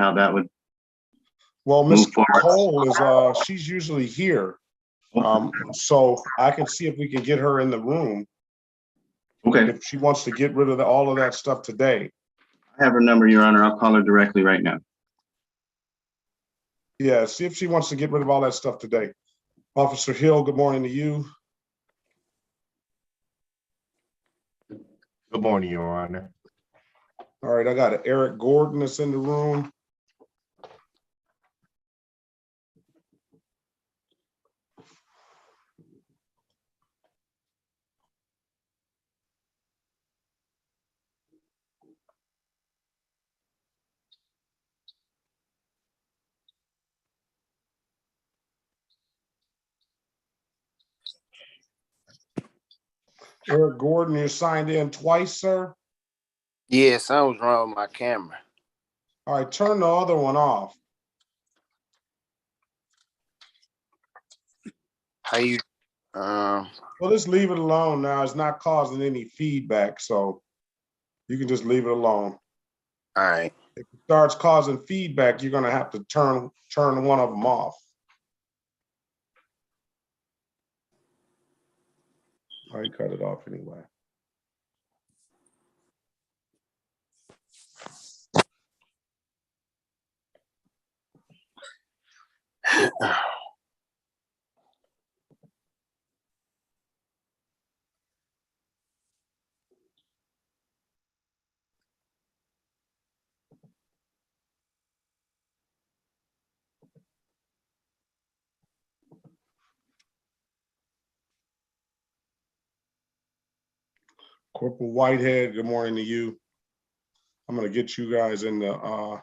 how that would Well, Miss move forward. Cole is she's usually here. So I can see if we can get her in the room Okay, if she wants to get rid of all of that stuff today. I have her number, Your Honor. I'll call her directly right now. Yeah, see if she wants to get rid of all that stuff today. Officer Hill, good morning to you. Good morning, Your Honor. All right, I got Eric Gordon that's in the room. Eric Gordon, you're signed in twice, sir. Yeah, something's wrong with my camera. All right, turn the other one off. How you? Well, just leave it alone now. It's not causing any feedback, so you can just leave it alone. All right. If it starts causing feedback, you're gonna have to turn one of them off. All right, cut it off anyway. Corporal Whitehead, good morning to you. I'm gonna get you guys in the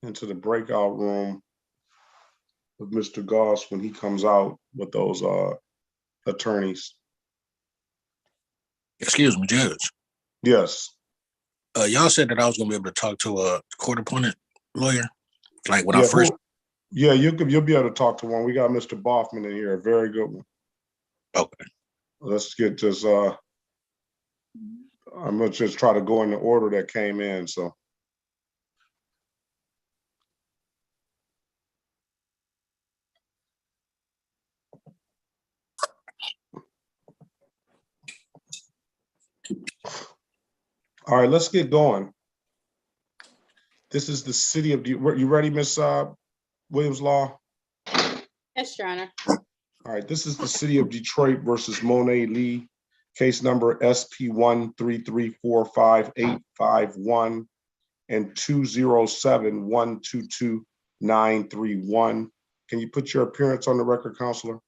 into the breakout room with Mr. Goss when he comes out with those attorneys. Excuse me, Judge. Yes. Y'all said that I was gonna be able to talk to a court-appointed lawyer, like when Yeah, I first. yeah, you'll be able to talk to one. We got Mr. Boffman in here, a very good one. Okay. Let's get this. I'm gonna just try to go in the order that came in. So. All right, let's get going. This is the city of, you ready, Miss Williams Law? Yes, Your Honor. All right, this is the city of Detroit versus Monet Lee, case number SP133458551 and 207122931. Can you put your appearance on the record, Counselor?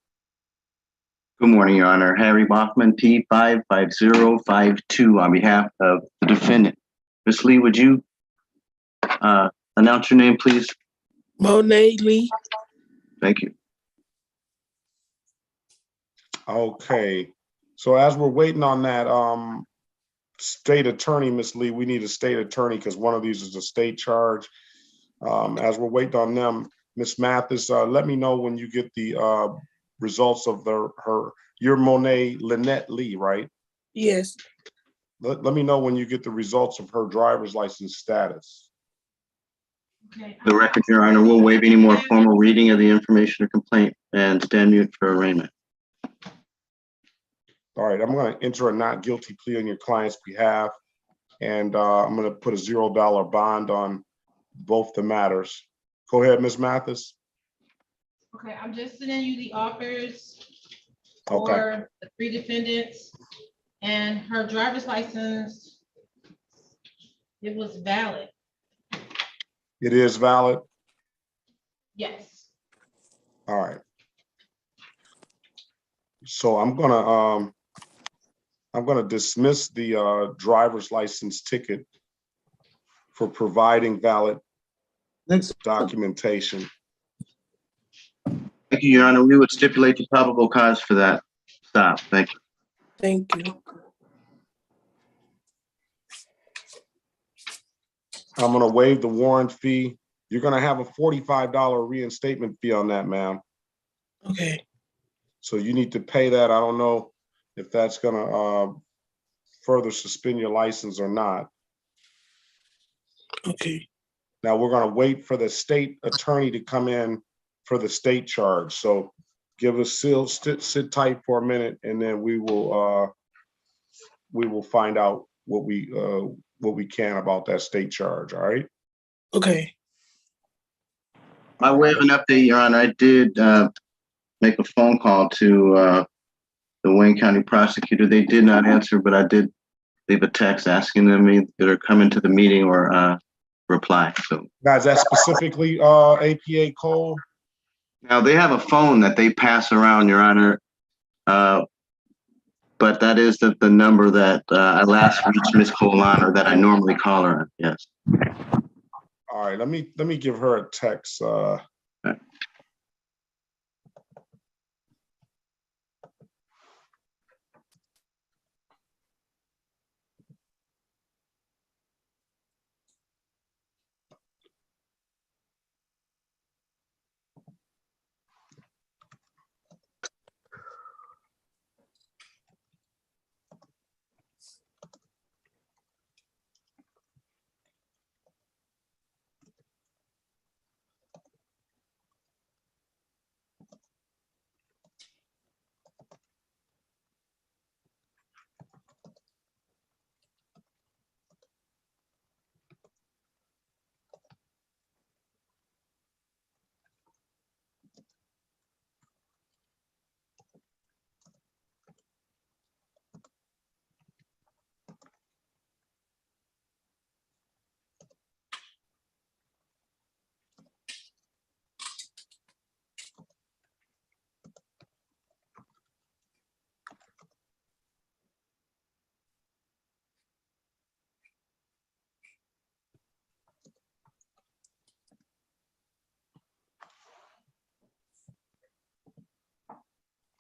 Good morning, Your Honor. Harry Bachman, P55052, on behalf of the defendant. Ms. Lee, would you announce your name, please? Monet Lee. Thank you. Okay, so as we're waiting on that state attorney, Ms. Lee, we need a state attorney because one of these is a state charge. As we're waiting on them, Ms. Mathis, let me know when you get the results of your Monet Lynette Lee, right? Yes. Let me know when you get the results of her driver's license status. Okay. The record, Your Honor, will waive any more formal reading of the information or complaint and stand mute for arraignment. All right, I'm going to enter a not guilty plea on your client's behalf, and I'm going to put a $0 bond on both the matters. Go ahead, Ms. Mathis. Okay, I'm just sending you the offers Okay. for the 3 defendants and her driver's license. It was valid. It is valid. Yes. All right. So I'm gonna dismiss the driver's license ticket for providing valid documentation. Thank you, Your Honor. We would stipulate the probable cause for that stop. Thank you. Thank you. I'm gonna waive the warrant fee. You're gonna have a $45 reinstatement fee on that, ma'am. Okay. So you need to pay that. I don't know if that's gonna further suspend your license or not. Okay. Now we're gonna wait for the state attorney to come in for the state charge. So give us sit tight for a minute, and then we will find out what we can about that state charge. All right. Okay. By way of an update, Your Honor, I did make a phone call to the Wayne County prosecutor. They did not answer, but I did leave a text asking them either come into the meeting or reply. So Guys, that's specifically APA Cole. now they have a phone that they pass around, Your Honor. But that is the number that I last reached Ms. Colan, or that I normally call her on. Yes. All right, let me give her a text.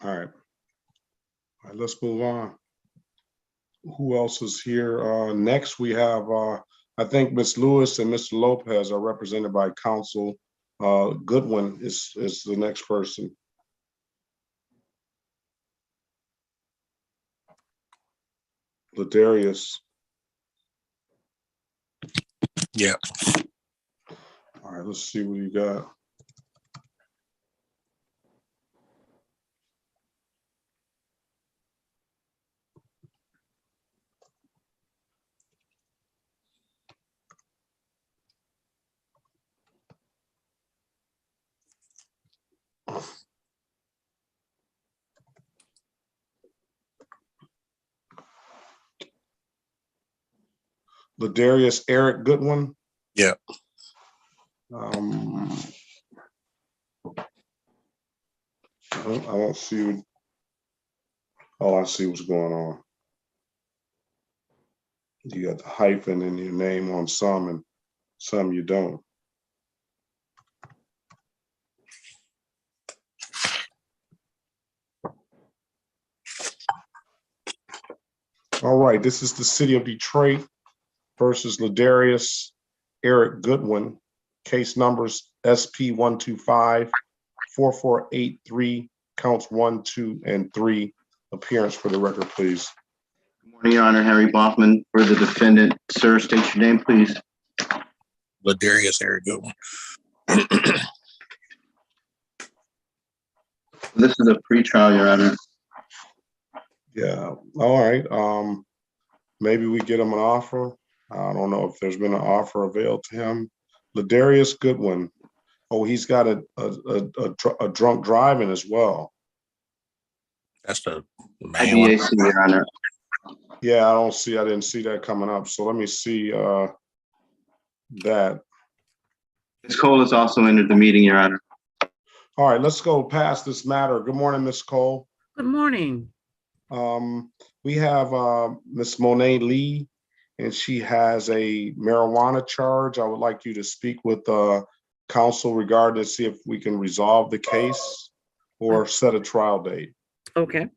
All right, let's move on. Who else is here? Next, we have, I think Ms. Lewis and Mr. Lopez are represented by counsel. Goodwin is the next person. Ladarius. Yeah. All right, let's see what you got. Ladarius Eric Goodwin. Yeah. I don't see. Oh, I see what's going on. You got the hyphen in your name on some, and some you don't. All right, this is the city of Detroit versus Ladarius Eric Goodwin. Case numbers SP 125-4483, counts 1, 2, and 3. Appearance for the record, please. Good morning, Your Honor. Harry Boffman for the defendant. Sir, state your name, please. Ladarius Eric Goodwin. This is a pretrial, Your Honor. Yeah. All right. Maybe we get him an offer. I don't know if there's been an offer availed to him. Ladarius Goodwin. Oh, he's got a drunk driving as well. That's the main one. IBAC, Your Honor. Yeah, I didn't see that coming up. So let me see that. Ms. Cole has also entered the meeting, Your Honor. All right, let's go past this matter. Good morning, Ms. Cole. Good morning. We have Ms. Monet Lee, and she has a marijuana charge. I would like you to speak with counsel regarding to see if we can resolve the case or set a trial date. Okay.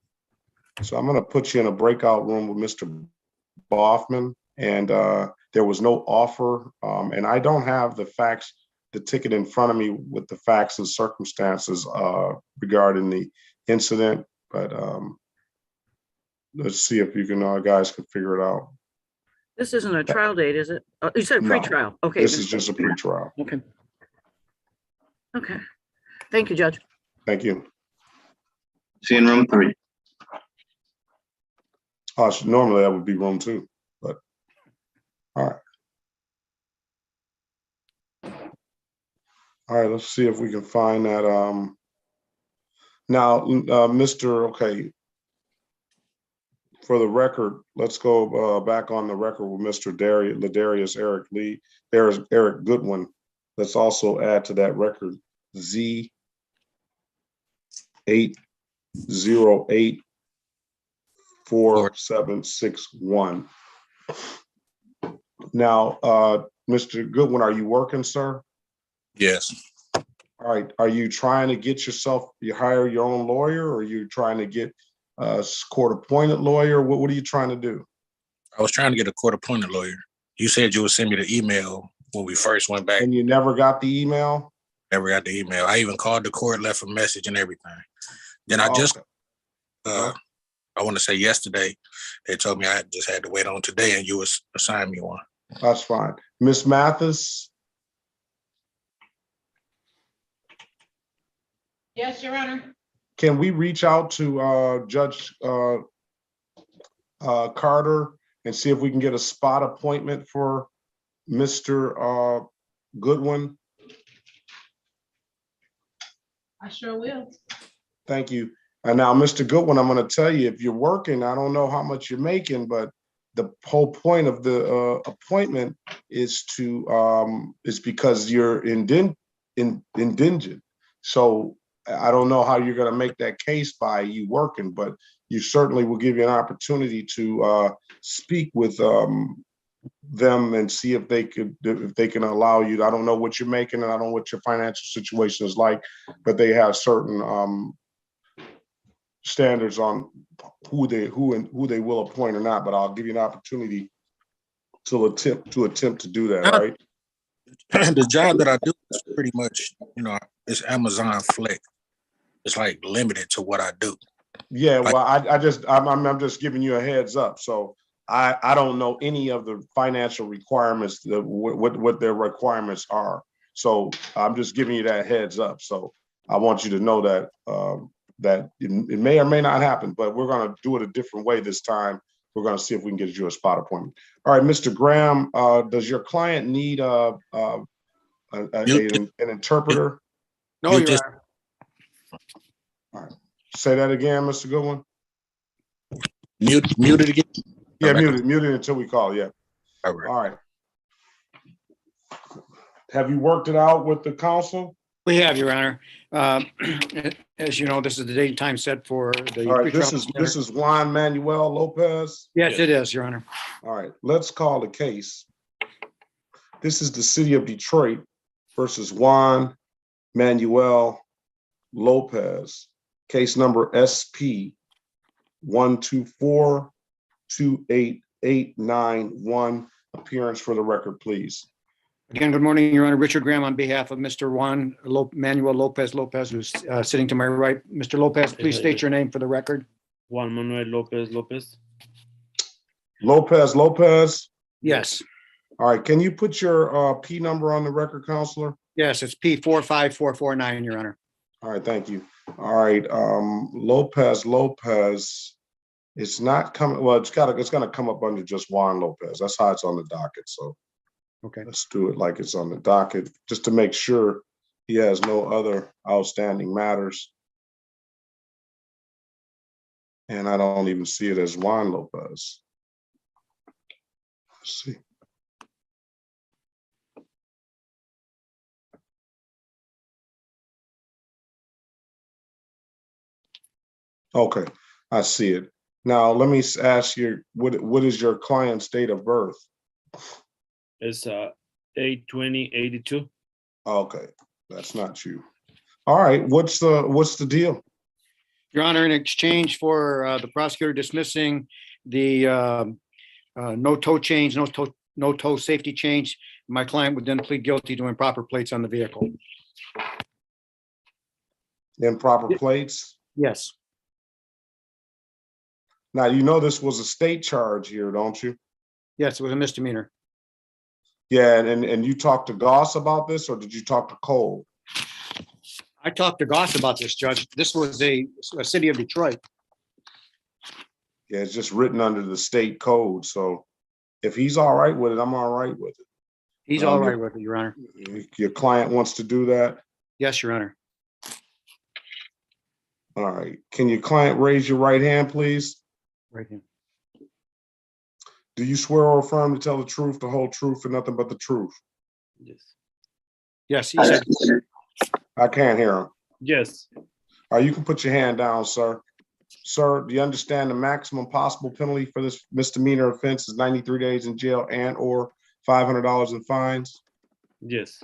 So I'm going to put you in a breakout room with Mr. Boffman, and there was no offer, and I don't have the facts, the ticket in front of me with the facts and circumstances regarding the incident, but let's see if you can guys can figure it out. This isn't a trial date, is it? You said No. pre-trial. Okay. This is just a pretrial. Okay. Okay. Thank you, Judge. Thank you. See you in room 3. Normally that would be room 2, but all right. All right, let's see if we can find that. Now, okay. For the record, let's go back on the record with Mr. Ladarius Eric Goodwin. Let's also add to that record Z8084761. Now, Mr. Goodwin, are you working, sir? Yes. All right. Are you trying to get you hire your own lawyer, or are you trying to get a court-appointed lawyer? What are you trying to do? I was trying to get a court-appointed lawyer. You said you would send me the email when we first went back. And you never got the email? Never got the email. I even called the court, left a message and everything. Then I just, I want to say yesterday, they told me I just had to wait on today and you would assign me one. That's fine. Ms. Mathis? Yes, Your Honor. Can we reach out to Judge Carter and see if we can get a spot appointment for Mr. Goodwin? I sure will. Thank you. And now, Mr. Goodwin, I'm going to tell you, if you're working, I don't know how much you're making, but the whole point of the appointment is because you're indigent. So I don't know how you're going to make that case by you working, but you certainly will give you an opportunity to speak with them and see if they can allow you. I don't know what you're making, and I don't know what your financial situation is like, but they have certain standards on who they will appoint or not. But I'll give you an opportunity to attempt to do that. All right. The job that I do is pretty much, it's Amazon Flex. It's like limited to what I do. Yeah, well, I'm just giving you a heads up. So I don't know any of the financial requirements, what their requirements are. So I'm just giving you that heads up. So I want you to know that that it may or may not happen, but we're going to do it a different way this time. We're going to see if we can get you a spot appointment. All right, Mr. Graham, does your client need an interpreter? No, Your Honor. All right. Say that again, Mr. Goodwin. Muted again? Yeah, muted until we call. Yeah. All right. All right. Have you worked it out with the council? We have, Your Honor. As you know, this is the date and time set for the. All right, this is Juan Manuel Lopez. Yes, it is, Your Honor. All right, let's call the case. This is the city of Detroit versus Juan Manuel Lopez. Case number SP 124-28891. Appearance for the record, please. Again, good morning, Your Honor. Richard Graham on behalf of Mr. Juan Manuel Lopez, who's sitting to my right. Mr. Lopez, please state your name for the record. Juan Manuel Lopez. Lopez. Yes. All right, can you put your P number on the record, counselor? Yes, it's P45449, Your Honor. All right, thank you. All right, Lopez, it's not coming, well, it's gonna come up under just Juan Lopez. That's how it's on the docket, so. Okay. Let's do it like it's on the docket, just to make sure he has no other outstanding matters. And I don't even see it as Juan Lopez. Let's see. Okay, I see it. Now, let me ask you, what is your client's date of birth? It's 8/20/82. Okay, that's not you. All right, what's the deal? Your Honor, in exchange for the prosecutor dismissing the no tow change, no tow safety change, my client would then plead guilty to improper plates on the vehicle. Improper plates? Yes. Now, you know this was a state charge here, don't you? Yes, it was a misdemeanor. Yeah, and you talked to Goss about this, or did you talk to Cole? I talked to Goss about this, Judge. This was a city of Detroit. Yeah, it's just written under the state code, so if he's all right with it, I'm all right with it. He's all right with it, Your Honor. Your client wants to do that? Yes, Your Honor. All right. Can your client raise your right hand, please? Right here. Do you swear or affirm to tell the truth, the whole truth, and nothing but the truth? Yes. Yes, he said, I can't hear him. Yes. All right, you can put your hand down, sir. Sir, do you understand the maximum possible penalty for this misdemeanor offense is 93 days in jail and or $500 in fines? Yes.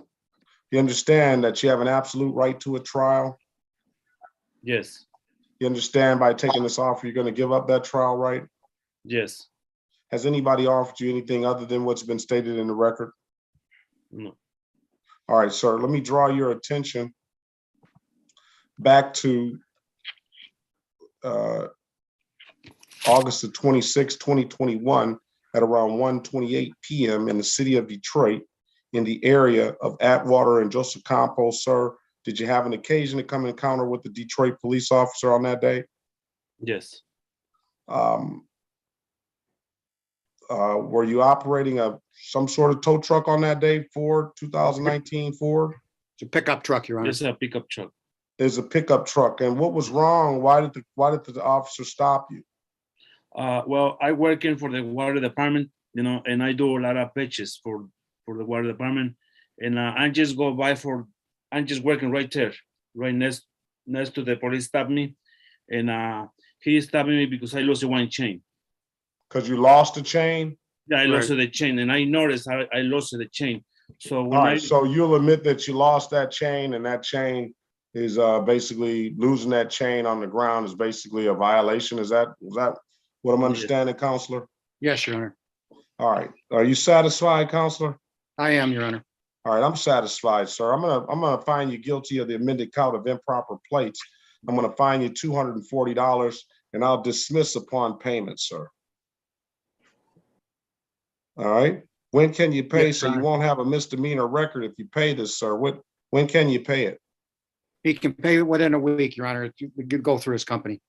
You understand that you have an absolute right to a trial? Yes. You understand by taking this offer, you're going to give up that trial right? Yes. Has anybody offered you anything other than what's been stated in the record? No. All right, sir, let me draw your attention back to August the 26th, 2021 at around 1:28 p.m. in the city of Detroit in the area of Atwater and Joseph Campos. Sir, did you have an occasion to come in encounter with the Detroit police officer on that day? Yes. Were you operating some sort of tow truck on that day, Ford, 2019 Ford? it's a pickup truck, Your Honor. It's a pickup truck. There's a pickup truck. And what was wrong? Why did the officer stop you? Well, I working for the water department, and I do a lot of patches for the water department, and I just go by I'm just working right there, right next to the police stop me, and he stopped me because I lost one chain. Because you lost the chain? Yeah, I lost Right. the chain, and I noticed I lost the chain. So All when right, so you'll admit that you lost that chain, and that chain is basically losing that chain on the ground is basically a violation. Is that what I'm understanding, Counselor? Yes, Your Honor. All right. Are you satisfied, Counselor? I am, Your Honor. All right, I'm satisfied, sir. I'm gonna find you guilty of the amended count of improper plates. I'm gonna fine you $240, and I'll dismiss upon payment, sir. All right. When can you pay? Yes, So you Your won't have a misdemeanor record if you pay this, sir. When can you pay it? He can pay it within a week, Your Honor. We could go through his company.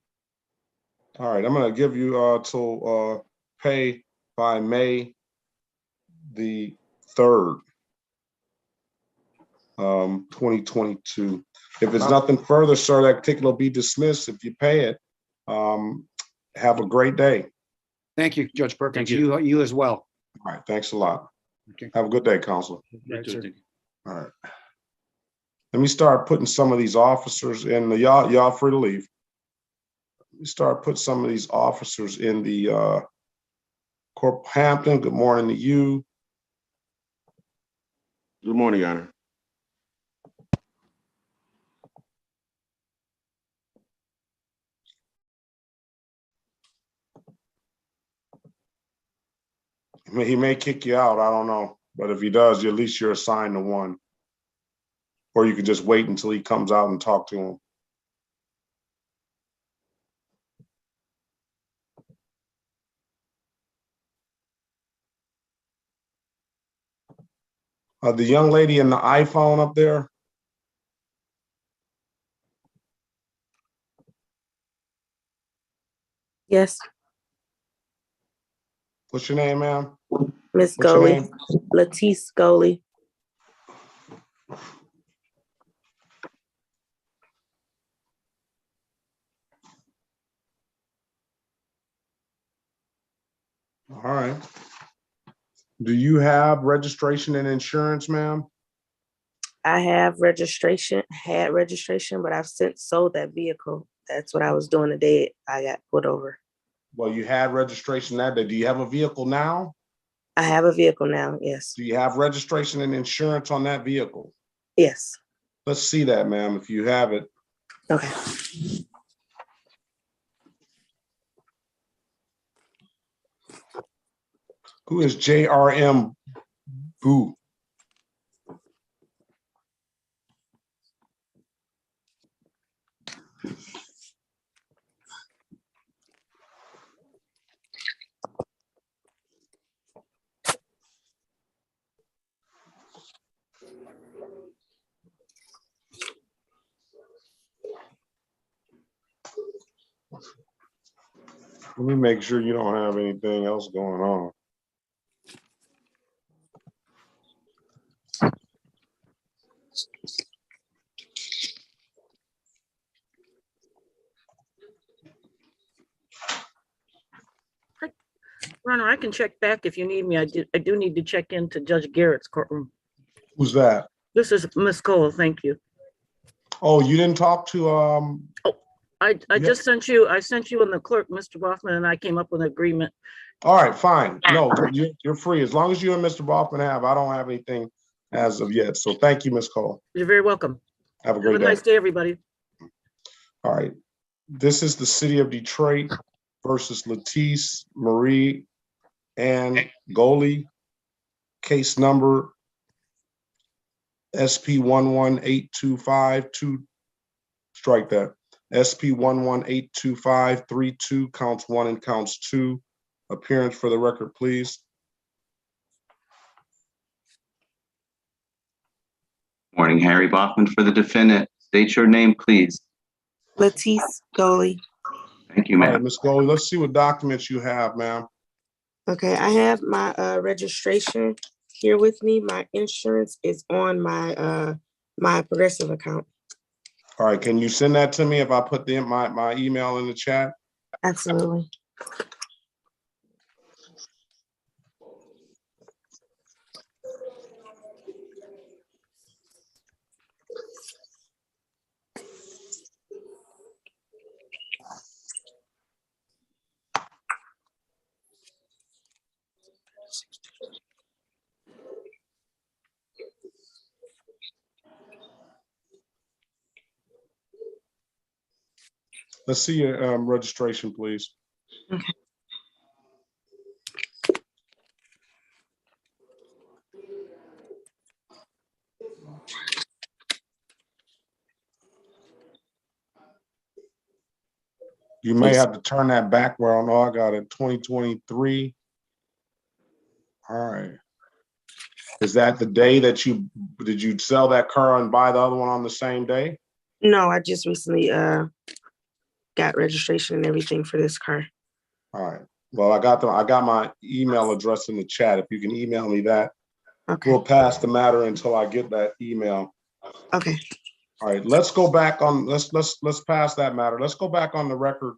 All right, I'm gonna give you till pay by May the 3rd, 2022. If it's nothing further, sir, that ticket will be dismissed if you pay it. Have a great day. Thank you, Judge Perkins. Thank you. You as well. All right, thanks a lot. Okay. Have a good day, Counselor. You too, sir. thank you. All right. Let me start putting some of these officers in the, y'all free to leave. Let me start putting some of these officers in the Corporal Hampton. Good morning to you. Good morning, Your Honor. He may kick you out, I don't know. But if he does, at least you're assigned to one. Or you can just wait until he comes out and talk to him. The young lady in the iPhone up there, Yes, what's your name, ma'am? Miss What's your Goley, name? Latisse Goley. All right. Do you have registration and insurance, ma'am? I have registration, had registration, but I've since sold that vehicle. That's what I was doing the day I got put over. Well, you had registration that day. Do you have a vehicle now? I have a vehicle now, yes. Do you have registration and insurance on that vehicle? Yes. Let's see that, ma'am, if you have it. Okay. Who is JRM Boo? Let me make sure you don't have anything else going on. Your Honor, I can check back if you need me. I do need to check into Judge Garrett's courtroom. Who's that? This is Miss Cole, thank you. Oh, you didn't talk to, I Yeah. just sent you, I sent you and the clerk, Mr. Boffman, and I came up with an agreement. all right, fine. No, you're free. As long as you and Mr. Boffman have, I don't have anything as of yet. So thank you, Ms. Cole. You're very welcome. Have a Have great a day. nice day, everybody. All right. This is the city of Detroit versus Letice Marie Ann Goley. Case number SP 118252. Strike that. SP 118252, counts 1 and counts 2. Appearance for the record, please. Morning, Harry Bachman for the defendant. State your name, please. Letice Goley. Thank you, All right, ma'am. Ms. Goley, let's see what documents you have, ma'am. Okay, I have my registration here with me. My insurance is on my my Progressive account. All right, can you send that to me if I put my email in the chat? Absolutely. Let's see your registration, please. Okay. You may have to turn that back where I know I got it 2023. All right. Is that the day that did you sell that car and buy the other one on the same day? No, I just recently got registration and everything for this car. All right. Well, I got my email address in the chat. If you can email me that, Okay. we'll pass the matter until I get that email. Okay. All right. Let's go back on. Let's pass that matter. Let's go back on the record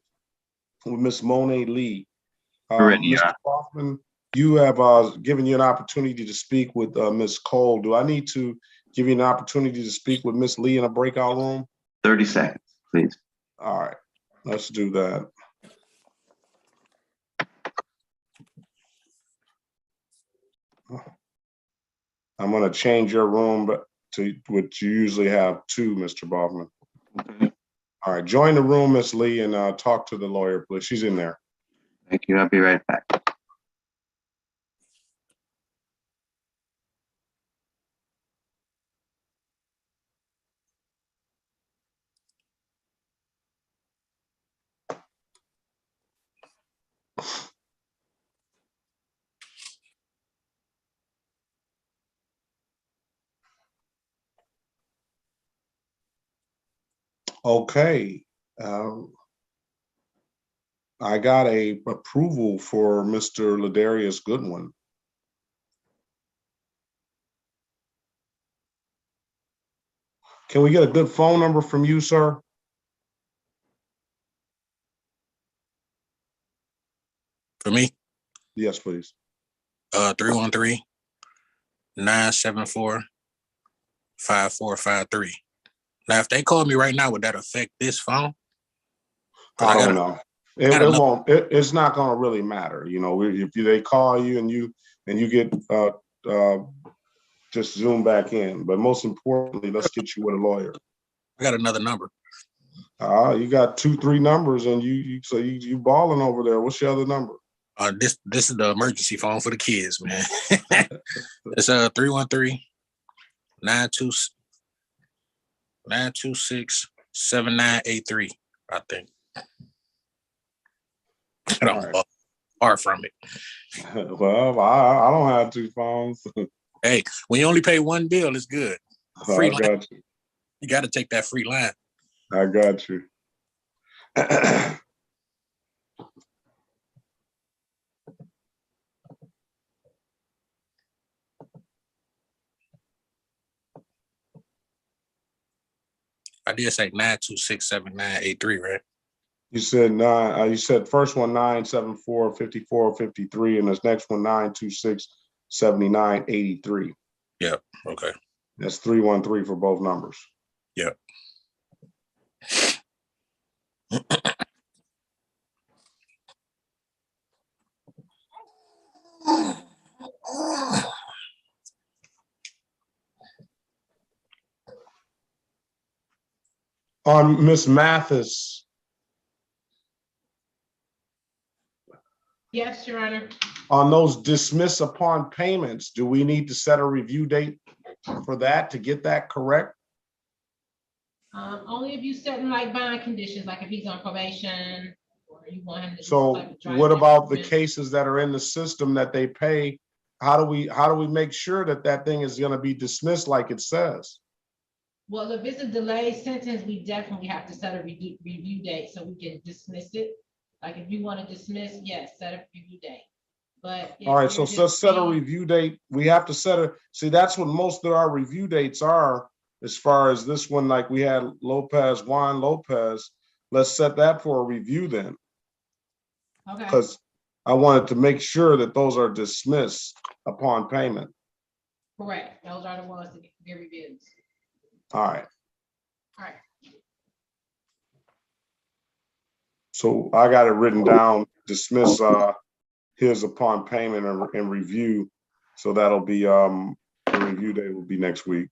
with Miss Monet Lee. Ready, Your Mr. Honor. Kaufman, you have given you an opportunity to speak with Ms. Cole. Do I need to give you an opportunity to speak with Ms. Lee in a breakout room? 30 seconds, please. All right, let's do that. I'm gonna change your room to what you usually have 2, Mr. Baughman. Okay. All right, join the room, Ms. Lee, and talk to the lawyer, please. She's in there. Thank you. I'll be right back. Okay. I got a approval for Mr. Ladarius Goodwin. Can we get a good phone number from you, sir? For me, Yes, please. 313-974-5453. Now, if they call me right now, would that affect this phone? 'Cause I got don't a- know. got It another- won't. It's not going to really matter. You know, if they call you and you get just zoom back in. But most importantly, let's get you with a lawyer. I got another number. You got 2, 3 numbers, and you balling over there. What's your other number? This is the emergency phone for the kids, man. It's 313-926-7983, I think. I don't All far from it. Well, I don't have 2 phones. Hey, when you only pay one bill, it's good. Free I line. got you. You got to take that free line. I got you. I did say 9267983, right? You said you said first one 9745453, and this next one 9267983. Yep. Okay. That's 313 for both numbers. Yep. On Miss Mathis, Yes, Your Honor. on those dismiss upon payments, do we need to set a review date for that to get that correct? Only if you set in like bond conditions, like if he's on probation or you want him to. do So like a drive what about the improvement. cases that are in the system that they pay? How do we make sure that that thing is going to be dismissed like it says? Well, if it's a delayed sentence, we definitely have to set a review date so we can dismiss it. Like if you want to dismiss, yes, set a review date. But. if All right, so you're let's just set a paying- review date. We have to set a, see, that's what most of our review dates are, as far as this one, like we had Juan Lopez. Let's set that for a review then, Okay, because I wanted to make sure that those are dismissed upon payment. correct. Those are the ones that get reviewed. All right, All right. so I got it written down, dismiss his upon payment and review. So that'll be the review date will be next week.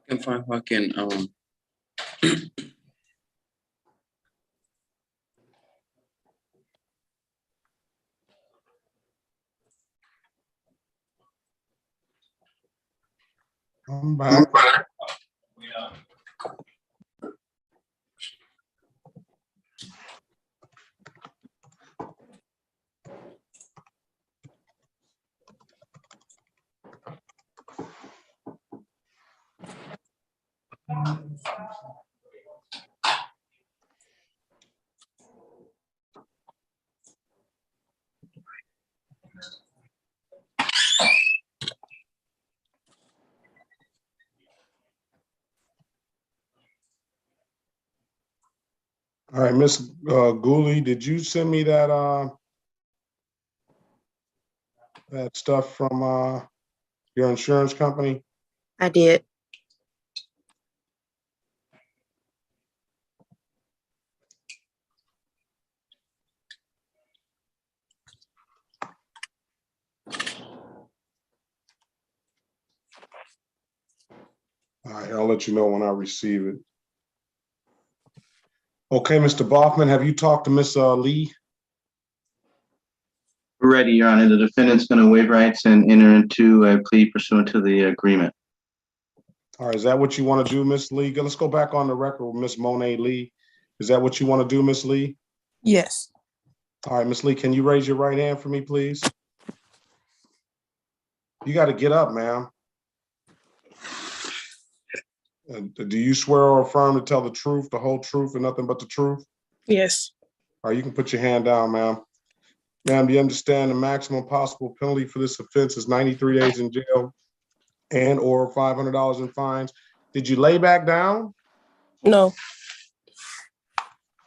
I can find fucking I'm back. All right, Miss Gooley, did you send me that that stuff from your insurance company? I did. All right, I'll let you know when I receive it. Okay, Mr. Boffman, have you talked to Miss Lee? Ready, Your Honor. The defendant's going to waive rights and enter into a plea pursuant to the agreement. All right, is that what you want to do, Miss Lee? Let's go back on the record with Miss Monet Lee. Is that what you want to do, Miss Lee? Yes. All right, Miss Lee, can you raise your right hand for me, please? You got to get up, ma'am. Do you swear or affirm to tell the truth, the whole truth, and nothing but the truth? Yes. All right, you can put your hand down, ma'am. Ma'am, do you understand the maximum possible penalty for this offense is 93 days in jail and or $500 in fines? Did you lay back down? No.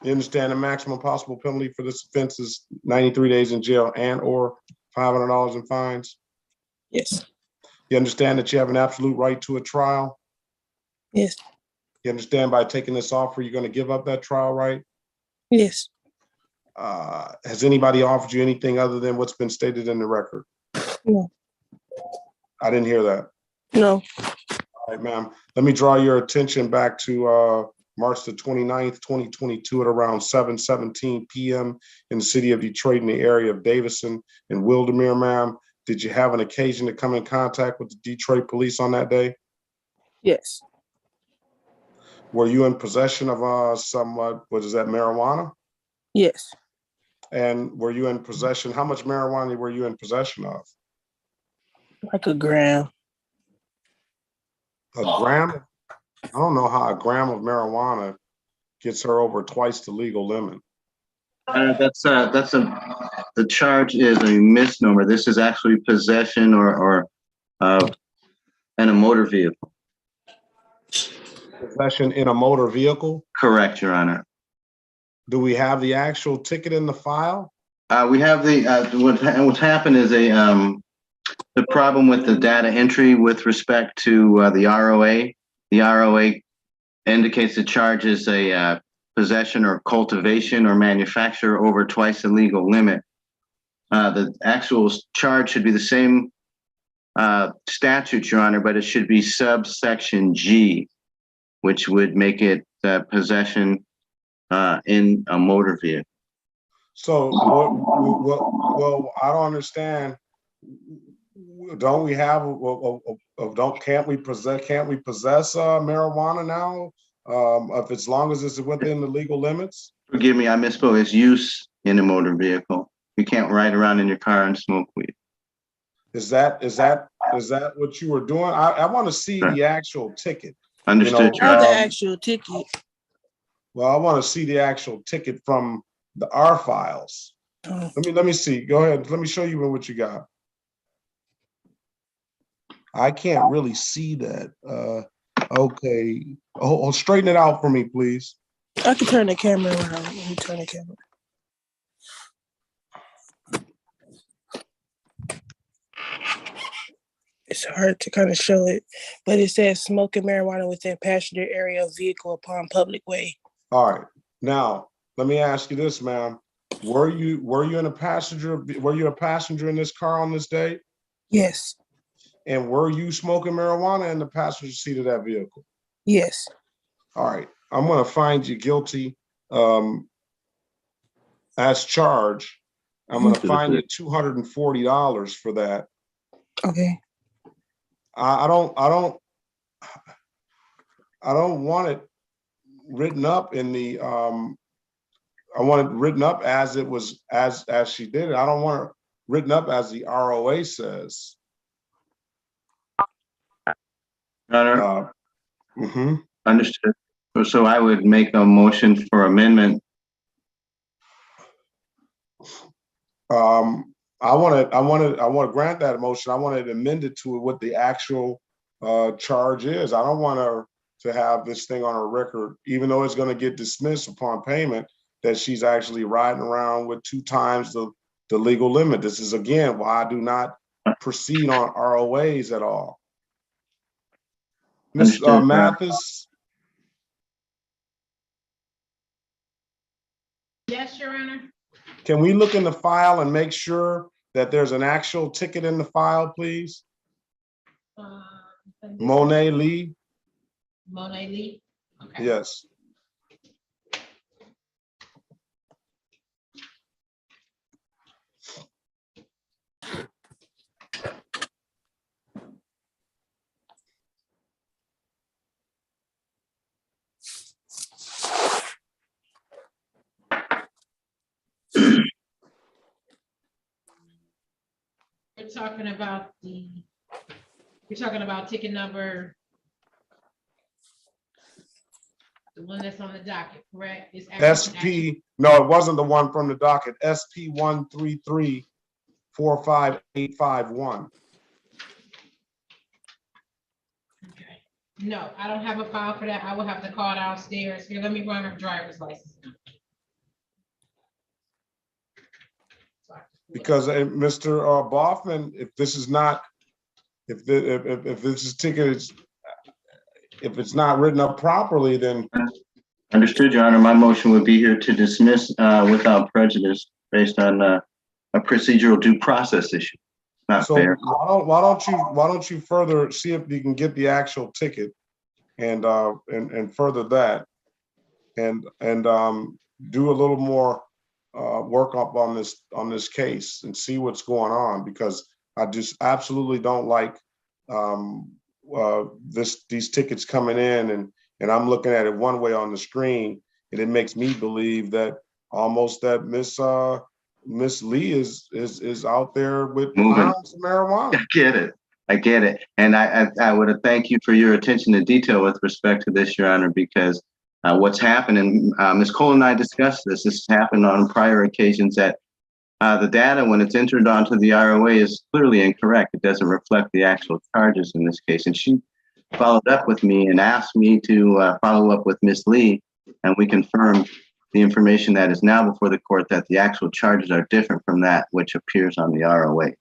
You understand the maximum possible penalty for this offense is 93 days in jail and or $500 in fines? Yes. You understand that you have an absolute right to a trial? Yes. You understand by taking this offer, you're going to give up that trial right? Yes. Has anybody offered you anything other than what's been stated in the record? No. I didn't hear that. No. All right, ma'am. Let me draw your attention back to March the 29th, 2022 at around 7:17 p.m. in the city of Detroit in the area of Davison and Wildermere, ma'am. Did you have an occasion to come in contact with the Detroit police on that day? Yes. Were you in possession of some, what is that, marijuana? Yes. And were you in possession, how much marijuana were you in possession of? Like a gram. A gram? I don't know how a gram of marijuana gets her over twice the legal limit. The charge is a misnomer. This is actually possession or in a motor vehicle. Possession in a motor vehicle? Correct, Your Honor. Do we have the actual ticket in the file? We have the what's happened is the problem with the data entry with respect to the ROA. The ROA indicates the charge is a possession or cultivation or manufacture over twice the legal limit. The actual charge should be the same statute, Your Honor, but it should be subsection G, which would make it possession in a motor vehicle. So well, I don't understand. Don't we have, can't we possess marijuana now if as long as it's within the legal limits. Forgive me, I misspoke. It's use in a motor vehicle. You can't ride around in your car and smoke weed. Is that what you were doing? I want to see the actual ticket. Understood, You Your know, Or the Honor. actual ticket. well, I want to see the actual ticket from our files. Oh, Let me see. Go ahead. Let me show you what you got. I can't really see that. Okay. Oh, straighten it out for me, please. I can turn the camera around. Let me turn the camera. It's hard to kind of show it, but it says smoking marijuana within passenger area of vehicle upon public way. All right. Now, let me ask you this, ma'am. Were you a passenger in this car on this day? Yes, And were you smoking marijuana in the passenger seat of that vehicle? yes. All right. I'm going to find you guilty as charged. I'm going to fine you $240 for that. Okay. I don't want it written up in the I want it written up as it was as she did it. I don't want it written up as the ROA says. Your Honor, Mhm. understood. So I would make a motion for amendment. I want to grant that motion. I want it amended to what the actual charge is. I don't want her to have this thing on her record, even though it's going to get dismissed upon payment, that she's actually riding around with 2 times the legal limit. This is again why I do not proceed on ROAs at all. Ms. Understood, Your Honor. Mathis, Yes, Your Honor. can we look in the file and make sure that there's an actual ticket in the file, please? And this is Monet Lee? Monet Lee. Okay. Yes. We're talking about you're talking about ticket number, the one that's on the docket, correct? It's SP, no, it wasn't the one from the docket. SP 133-45851. Okay. No, I don't have a file for that. I will have to call downstairs. Here, let me run her driver's license. Because Mr. Boffman, if this is not, if this is ticket, if it's not written up properly, then Understood, Your Honor. My motion would be here to dismiss without prejudice based on a procedural due process issue. Not so fair. why don't you further see if you can get the actual ticket and further that and do a little more work up on this case and see what's going on, because I just absolutely don't like these tickets coming in and I'm looking at it one way on the screen, and it makes me believe that almost that Miss Lee is out there with pounds of marijuana. I get it. And I would thank you for your attention to detail with respect to this, Your Honor, because what's happened, and Ms. Cole and I discussed this, this has happened on prior occasions, that the data, when it's entered onto the ROA, is clearly incorrect. It doesn't reflect the actual charges in this case. And she followed up with me and asked me to follow up with Ms. Lee, and we confirmed the information that is now before the court, that the actual charges are different from that which appears on the ROA.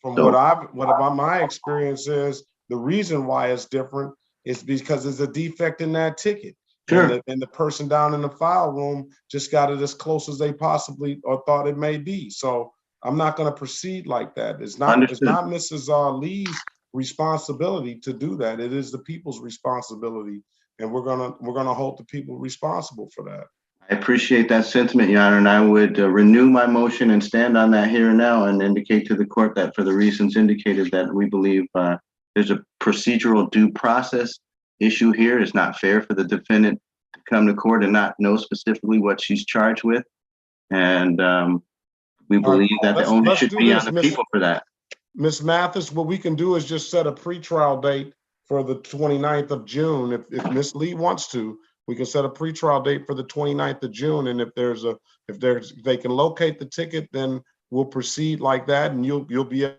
From So, what my experience is, the reason why it's different is because there's a defect in that ticket. Sure. And the person down in the file room just got it as close as they possibly or thought it may be. So I'm not going to proceed like that. It's not Mrs. Lee's responsibility to do that. It is the people's responsibility, and we're gonna hold the people responsible for that. I appreciate that sentiment, Your Honor, and I would renew my motion and stand on that here and now and indicate to the court that for the reasons indicated, that we believe there's a procedural due process issue here. It's not fair for the defendant to come to court and not know specifically what she's charged with. And we believe that the onus should be on the people for that. Ms. Mathis, what we can do is just set a pretrial date for the 29th of June. If Ms. Lee wants to, we can set a pretrial date for the 29th of June. And if they can locate the ticket, then we'll proceed like that, and you'll be.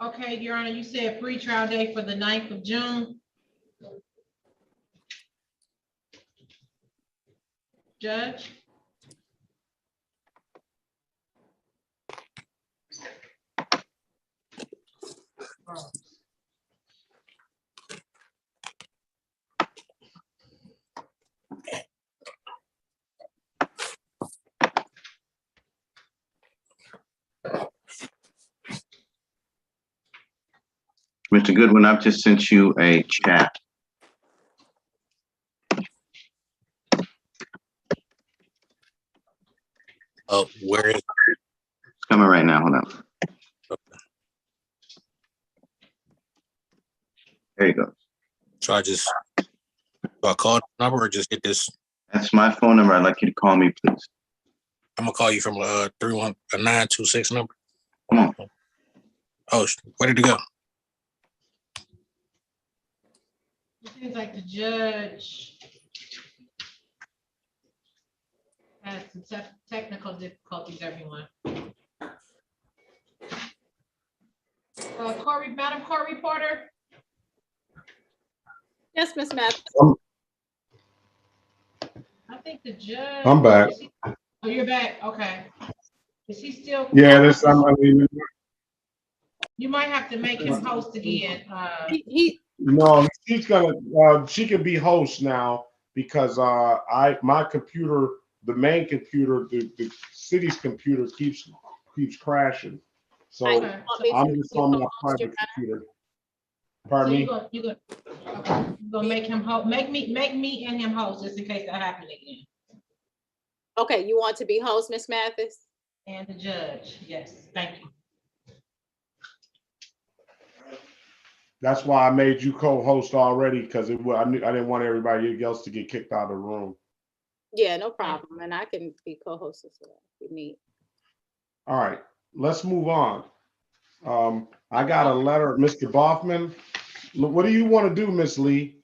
Okay, Your Honor, you said pre-trial date for the 9th of June. Judge? Mr. Goodwin, I've just sent you a chat. Oh, where is it? It's coming right now. Hold on. There you go. So do I call the number or just get this? That's my phone number. I'd like you to call me, please. I'm gonna call you from a 926 number. Come on. Oh, where did it go? It seems like the judge has some technical difficulties, everyone. Madam Court Reporter? Yes, Ms. Mathis. I think the judge. I'm back. Oh, you're back, okay. Is he still? Yeah, You might have to make him host again. No, she's gonna. She can be host now because my computer, the main computer, the city's computer keeps crashing. So I'm just on my private computer. Pardon me. You're gonna make him host. Make me and him host just in case that happens again. Okay, you want to be host, Ms. Mathis? And the judge, yes, thank you. That's why I made you co-host already, because I didn't want everybody else to get kicked out of the room. Yeah, no problem. And I can be co-host as well if you need. All right, let's move on. I got a letter, Mr. Boffman. What do you want to do, Miss Lee?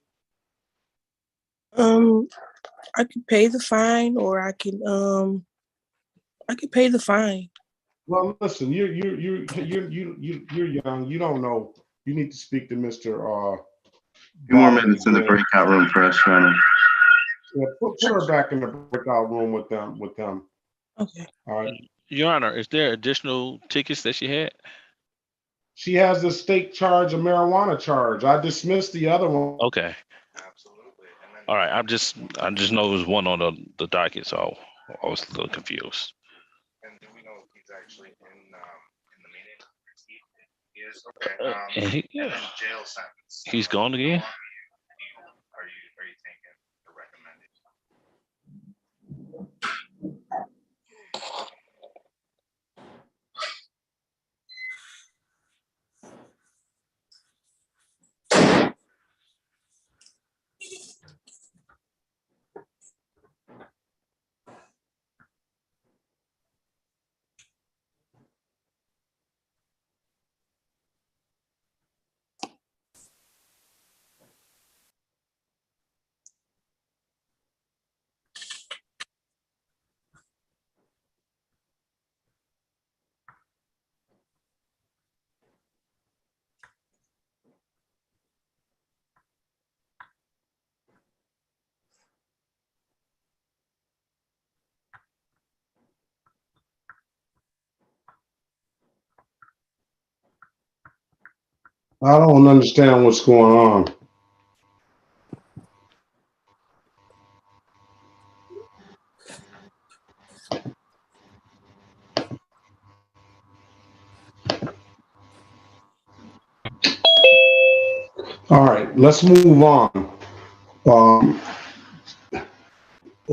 I can pay the fine, or I can pay the fine. Well, listen, you're young. You don't know. You need to speak to Mr. 2 more minutes in the breakout room for us, Your Honor. Yeah, put her back in the breakout room with them. Okay. All right. Your Honor, is there additional tickets that she had? She has the state charge, a marijuana charge. I dismissed the other one. Okay. All right. I just know there was one on the docket, so I was a little confused. And do we know if he's actually in the meeting? He is? Okay. Yeah. Jail sentence. He's gone again? Are you thinking to recommend it? I don't understand what's going on. All right, let's move on.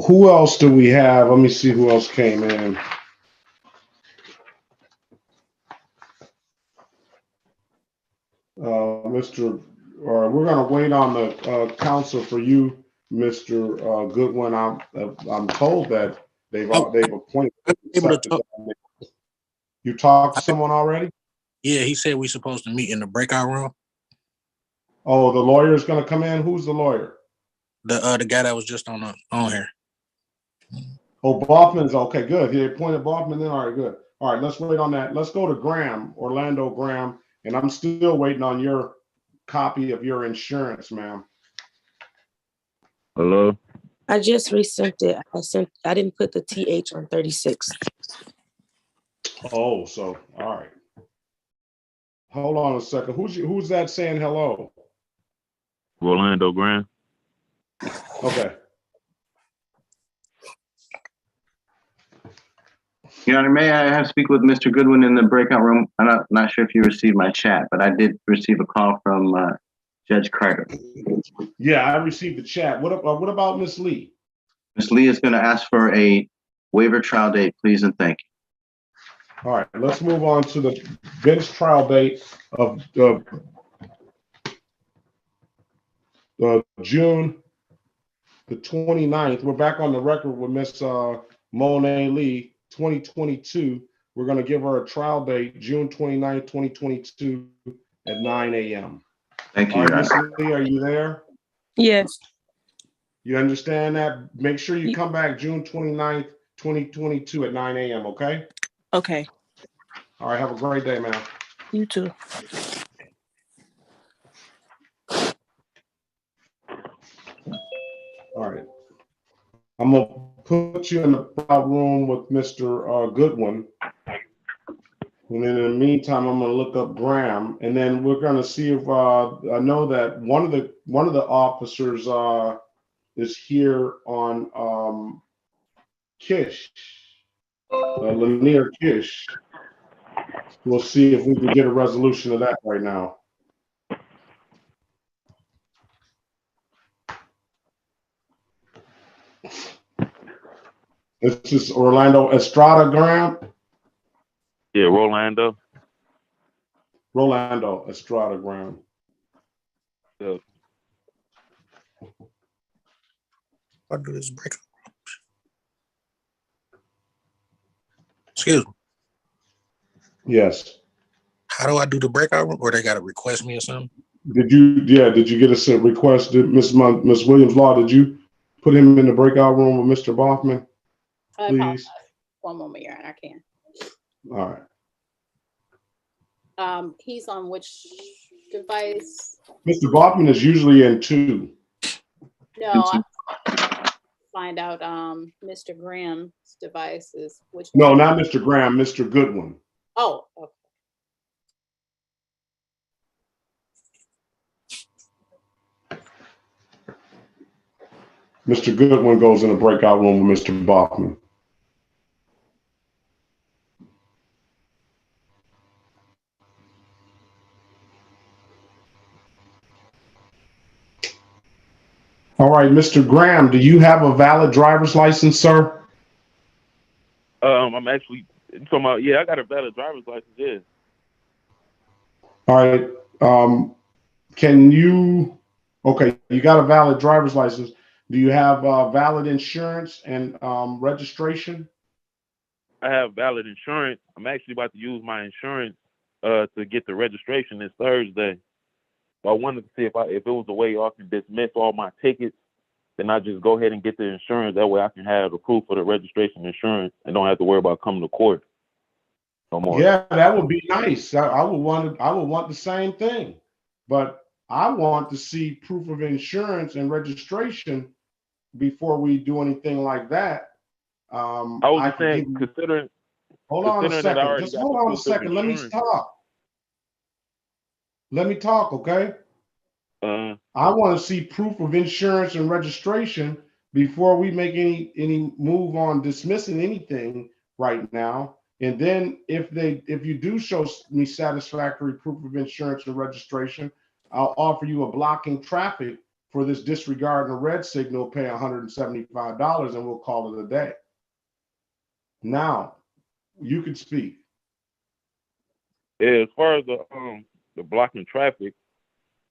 Who else do we have? Let me see who else came in. We're gonna wait on the council for you, Mr. Goodwin. I'm told that they've appointed. Able to talk. You talked to someone already? Yeah, he said we supposed to meet in the breakout room. Oh, the lawyer is gonna come in? Who's the lawyer? The guy that was just on here. Oh, Boffman's, okay, good. He appointed Boffman in, all right, good. All right, let's wait on that. Let's go to Graham, Orlando Graham, and I'm still waiting on your copy of your insurance, ma'am. Hello? I just resent it. I didn't put the TH on 36. Oh, so, all right. Hold on a second. Who's that saying hello? Orlando Graham. Okay. Your Honor, may I have speak with Mr. Goodwin in the breakout room? I'm not sure if you received my chat, but I did receive a call from Judge Carter. Yeah, I received the chat. What about Miss Lee? Ms. Lee is going to ask for a waiver trial date, please and thank you. All right, let's move on to the bench trial date of June the 29th. We're back on the record with Miss Monet Lee, 2022. We're going to give her a trial date, June 29th, 2022 at 9 a.m. Thank you, All right, Your Miss Honor. Lee, are you there? Yes. You understand that? Make sure you come back June 29th, 2022 at 9 a.m., okay? Okay. All right, have a great day, man. You too. All right. I'm going to put you in the trial room with Mr. Goodwin. And then in the meantime, I'm going to look up Graham, and then we're going to see if I know that one of the officers is here on Kish, Lanier Kish. We'll see if we can get a resolution of that right now. This is Orlando Estrada Graham. Yeah, Rolando. Rolando Estrada Graham. Yeah. I'll do this breakout. Excuse me. Yes. How do I do the breakout room? Or they got to request me or something? Did you get a request? Miss Williams Law, did you put him in the breakout room with Mr. Boffman? I Please. apologize. One moment, Your Honor, I can. All right. He's on which device? Mr. Boffman is usually in 2. No, I find out Mr. Graham's device is which No, one? not Mr. Graham, Mr. Goodwin. Oh, okay. Mr. Goodwin goes in a breakout room with Mr. Boffman. All right, Mr. Graham, do you have a valid driver's license, sir? I'm actually talking about, yeah, I got a valid driver's license, yeah. All right. Can you, okay, you got a valid driver's license. Do you have valid insurance and registration? I have valid insurance. I'm actually about to use my insurance to get the registration this Thursday. So I wanted to see if it was a way y'all can dismiss all my tickets, then I just go ahead and get the insurance. That way I can have the proof of the registration insurance and don't have to worry about coming to court no more. Yeah, that would be nice. I would want the same thing, but I want to see proof of insurance and registration before we do anything like that. I was saying, considering. Hold on a second. Just hold on a second. Let me talk. Let me talk, okay? I want to see proof of insurance and registration before we make any move on dismissing anything right now. And then if you do show me satisfactory proof of insurance and registration, I'll offer you a blocking traffic for this disregarding a red signal, pay $175, and we'll call it a day. Now, you can speak. Yeah, as far as the blocking traffic.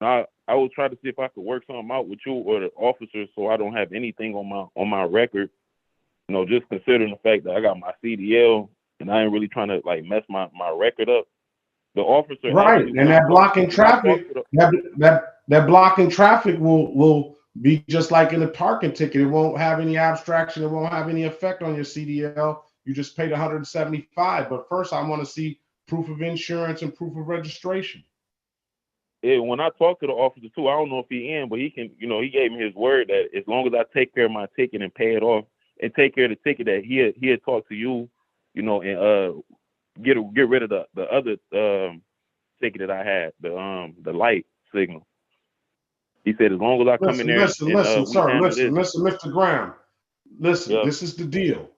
I will try to see if I could work something out with you or the officers so I don't have anything on my record. You know, just considering the fact that I got my CDL and I ain't really trying to like mess my record up. The officer Right, actually, and that blocking traffic, that blocking traffic will be just like in a parking ticket. It won't have any abstraction. It won't have any effect on your CDL. You just paid 175. But first, I want to see proof of insurance and proof of registration. Yeah, when I talked to the officer too, I don't know if he in, but he can, you know, he gave me his word that as long as I take care of my ticket and pay it off and take care of the ticket that he had talked to you, you know, and get rid of the other ticket that I had, the light signal. He said as long as I come in there Listen, and we sir, handle this. listen, Mr. Graham. Listen, Yep. this is the deal.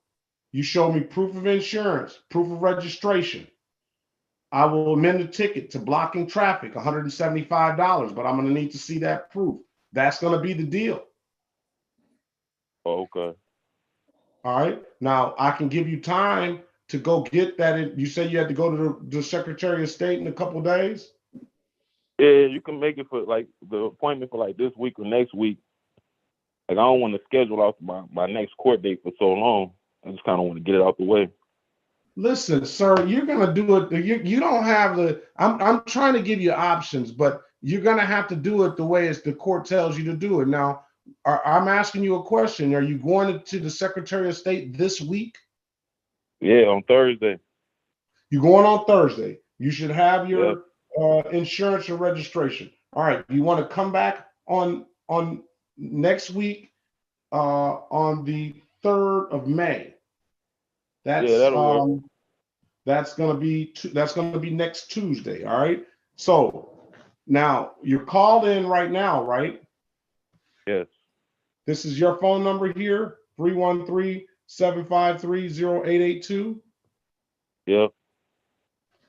You show me proof of insurance, proof of registration. I will amend the ticket to blocking traffic, $175, but I'm going to need to see that proof. That's going to be the deal. Oh, okay. All right. Now I can give you time to go get that. You say you had to go to the Secretary of State in a couple of days. Yeah, you can make it for like the appointment for like this week or next week. Like I don't want to schedule out my next court date for so long. I just kind of want to get it out the way. Listen, sir, you're gonna do it. You don't have the. I'm trying to give you options, but you're gonna have to do it the way as the court tells you to do it. Now, I'm asking you a question. Are you going to the Secretary of State this week? Yeah, on Thursday. You're going on Thursday. You should have your Yep. insurance and registration. All right. You want to come back on next week on the 3rd of May. That's yeah, that'll work. That's gonna be next Tuesday. All right. So now you're called in right now, right? Yes. This is your phone number here, 313-753-0882. Yep.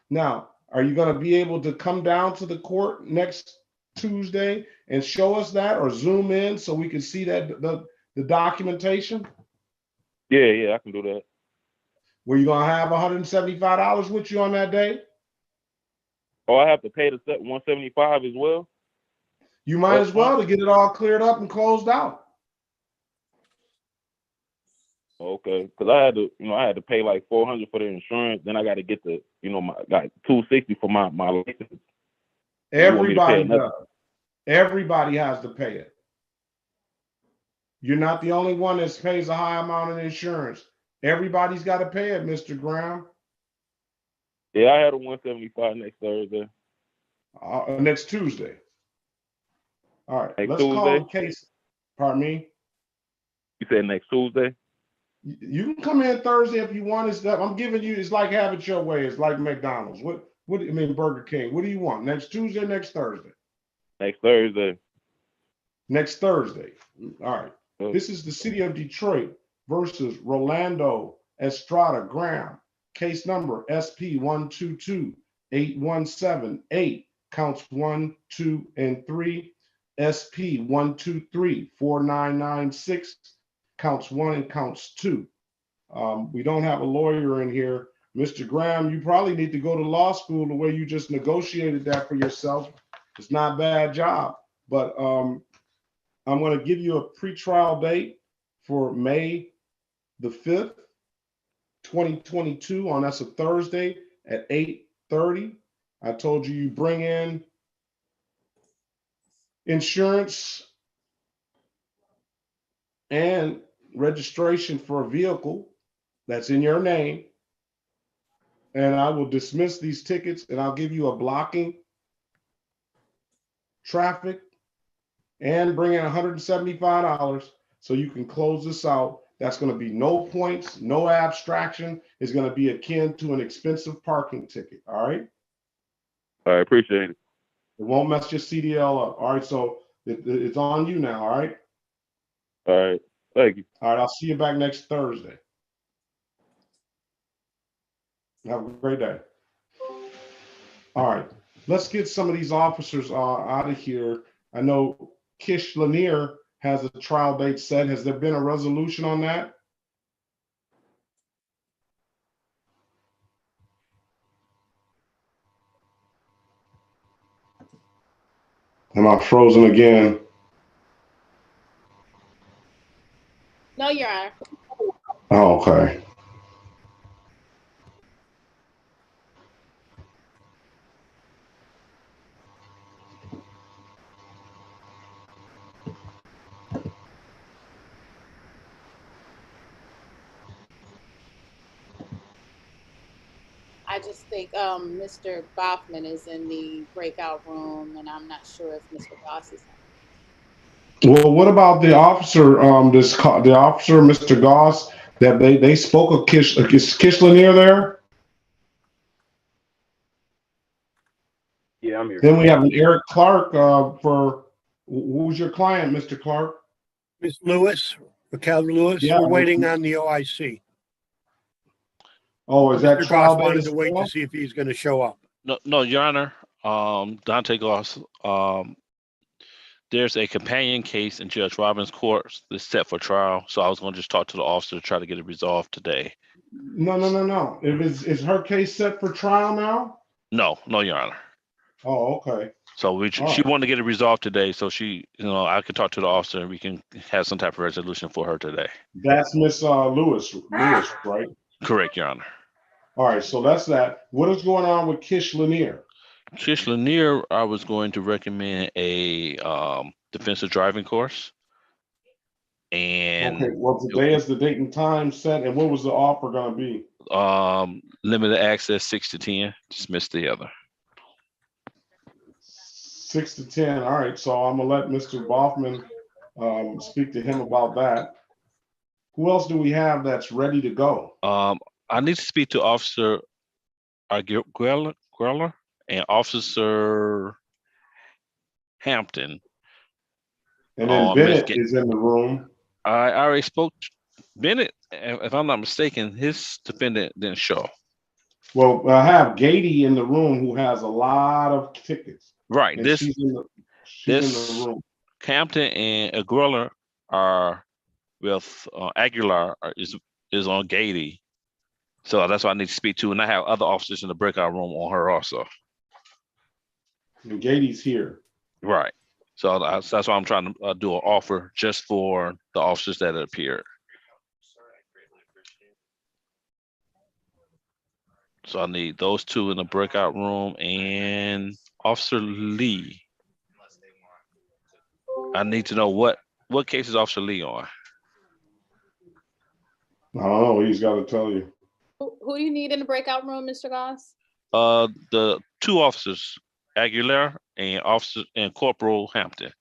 Now, are you going to be able to come down to the court next Tuesday and show us that, or zoom in so we can see that the documentation? Yeah, I can do that. Were you going to have $175 with you on that day? Oh, I have to pay the 175 as well. You might as well to get it all cleared up and closed out. Okay, because I had to pay like $400 for the insurance. Then I got to get got $260 for my license. Everybody does. Everybody has to pay it. You're not the only one that pays a high amount of insurance. Everybody's got to pay it, Mr. Graham. Yeah, I had a 175 next Thursday. Next Tuesday. All right, let's Tuesday? call the case. Pardon me? You said next Tuesday? You can come in Thursday if you want. I'm giving you, it's like have it your way. It's like McDonald's. What do you mean Burger King? What do you want? Next Tuesday, next Thursday? Next Thursday. Next Thursday. All right. This is the city of Detroit versus Rolando Estrada Graham. Case number SP 122-8178. Counts 1, 2, and 3. SP 123-4996. Counts 1 and counts 2. We don't have a lawyer in here. Mr. Graham, you probably need to go to law school the way you just negotiated that for yourself. It's not a bad job, but I'm going to give you a pretrial date for May the 5th, 2022, that's a Thursday at 8:30. I told you bring in insurance and registration for a vehicle that's in your name, and I will dismiss these tickets, and I'll give you a blocking traffic and bring in $175 so you can close this out. That's going to be no points, no abstraction. It's going to be akin to an expensive parking ticket. All right. I appreciate it. It won't mess your CDL up. All right. So it's on you now. All right. All right. Thank you. All right. I'll see you back next Thursday. Have a great day. All right. Let's get some of these officers out of here. I know Kish Lanier has a trial date set. Has there been a resolution on that? Am I frozen again? No, Your Honor. Oh, okay. I just think Mr. Baughman is in the breakout room, and I'm not sure if Mr. Goss is. Well, what about the officer, the officer, Mr. Goss, that they spoke of Kish Lanier there? Yeah, I'm here. Then we have Eric Clark, who's your client, Mr. Clark? Ms. Lewis, Calvin Lewis, Yeah. we're waiting on the OIC. Oh, is that Mr. trial Goss date wanted as to wait well? to see if he's going to show up. No, Your Honor. Dante Goss. There's a companion case in Judge Robbins' court that's set for trial. So I was going to just talk to the officer to try to get it resolved today. No. Is her case set for trial now? No, Your Honor. Oh, okay. So she wanted to get it resolved today. So I could talk to the officer and we can have some type of resolution for her today. That's Miss Lewis, right? Correct, Your Honor. All right, so that's that. What is going on with Kish Lanier? Kish Lanier, I was going to recommend a defensive driving course. And okay, well, today is the date and time set, and what was the offer going to be? Limited access 6 to 10, dismiss the other. 6 to 10. All right, so I'm gonna let Mr. Baughman speak to him about that. Who else do we have that's ready to go? I need to speak to Officer Greller and Officer Hampton. And then Bennett is in the room. I already spoke to Bennett. If I'm not mistaken, his defendant didn't show. Well, I have Gady in the room who has a lot of tickets. Right. And she's in the room. Hampton and Greller are with Aguilar is on Gady. So that's what I need to speak to. And I have other officers in the breakout room on her also. And Gady's here. Right. So that's why I'm trying to do an offer just for the officers that appeared. So I need those two in the breakout room and Officer Lee. I need to know what case is Officer Lee on? I don't know. He's got to tell you. Who do you need in the breakout room, Mr. Goss? The two officers, Aguilar and Corporal Hampton.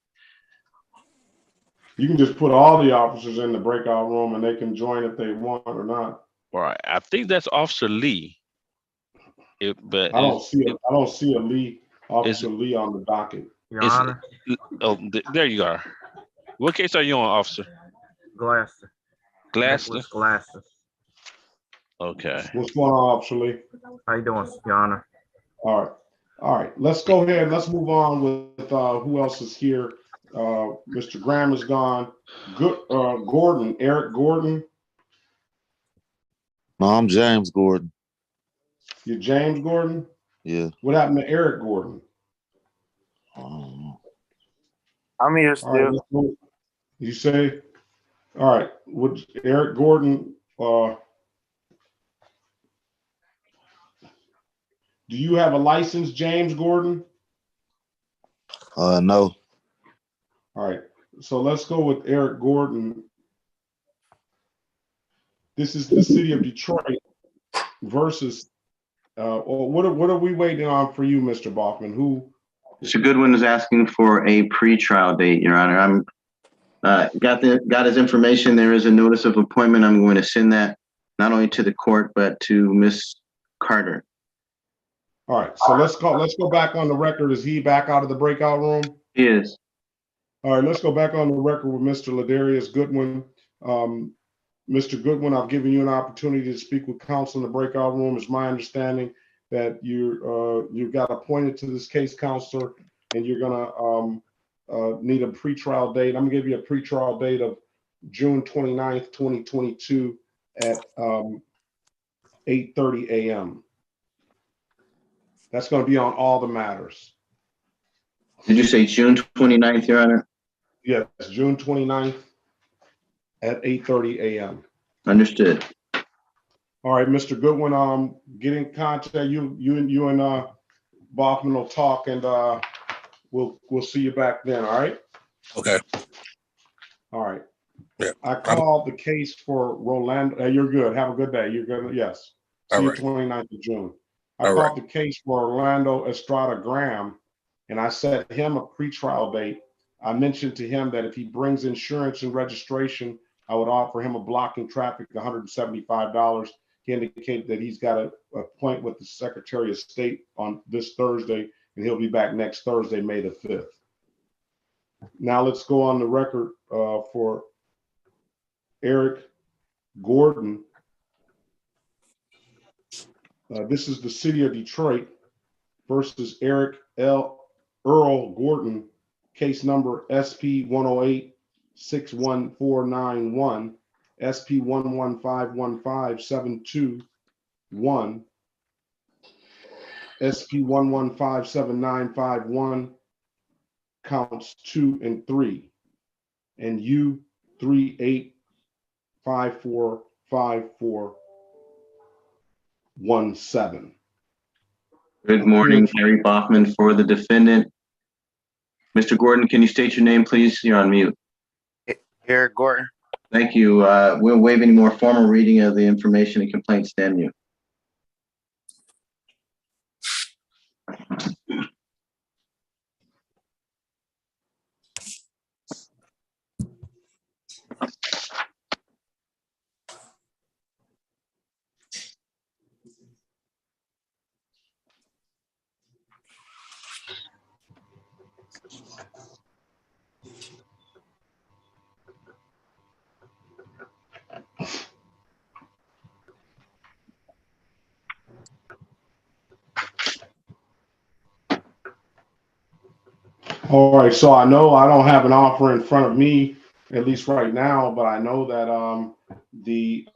You can just put all the officers in the breakout room and they can join if they want or not. Right. I think that's Officer Lee. I don't see a Lee, Officer Lee on the docket. Your Honor. There you are. What case are you on, Officer? Glasser. Glasser? Glasser. Okay. What's going on, Officer Lee? How you doing, Your Honor? All right. Let's go ahead. Let's move on with who else is here. Mr. Graham is gone. Good. Gordon, Eric Gordon. No, I'm James Gordon. You're James Gordon? Yeah. What happened to Eric Gordon? I'm here still. Right, you say? All right. Would Eric Gordon? Do you have a license, James Gordon? No. All right. So let's go with Eric Gordon. This is the city of Detroit versus. What are we waiting on for you, Mr. Baughman? Mr. Goodwin is asking for a pre-trial date, Your Honor. I'm got his information. There is a notice of appointment. I'm going to send that not only to the court but to Miss Carter. All right. So let's go back on the record. Is he back out of the breakout room? He is. All right. Let's go back on the record with Mr. Ladarius Goodwin. Mr. Goodwin, I've given you an opportunity to speak with counsel in the breakout room. It's my understanding that you got appointed to this case, counselor, and you're gonna need a pretrial date. I'm gonna give you a pretrial date of June 29th, 2022 at 8:30 a.m. That's gonna be on all the matters. Did you say June 29th, Your Honor? Yes, June 29th at 8:30 a.m. Understood. All right, Mr. Goodwin, get in contact. You and Bachman will talk, and we'll see you back then. All right. Okay. All right. Yeah. I called the case for Rolando. You're good. Have a good day. You're good. Yes. See All you right. 29th of June. I All called the case for Orlando Estrada Graham, and I set him a pretrial date. I mentioned to him that if he brings insurance and registration, I would offer him a blocking traffic $175. He indicated that he's got a point with the Secretary of State on this Thursday, and he'll be back next Thursday, May the 5th. Now let's go on the record for Eric Gordon. This is the city of Detroit versus Eric Earl Gordon, case number SP 108-61491, SP 1151572, SP 1157951, counts 2 and 3, and U 38545417. Good morning, Harry Bachman for the defendant. Mr. Gordon, can you state your name, please? You're on mute. Eric Gordon. Thank you. We'll waive any more formal reading of the information and complaint stand mute. All right, so I know I don't have an offer in front of me, at least right now, but I know that the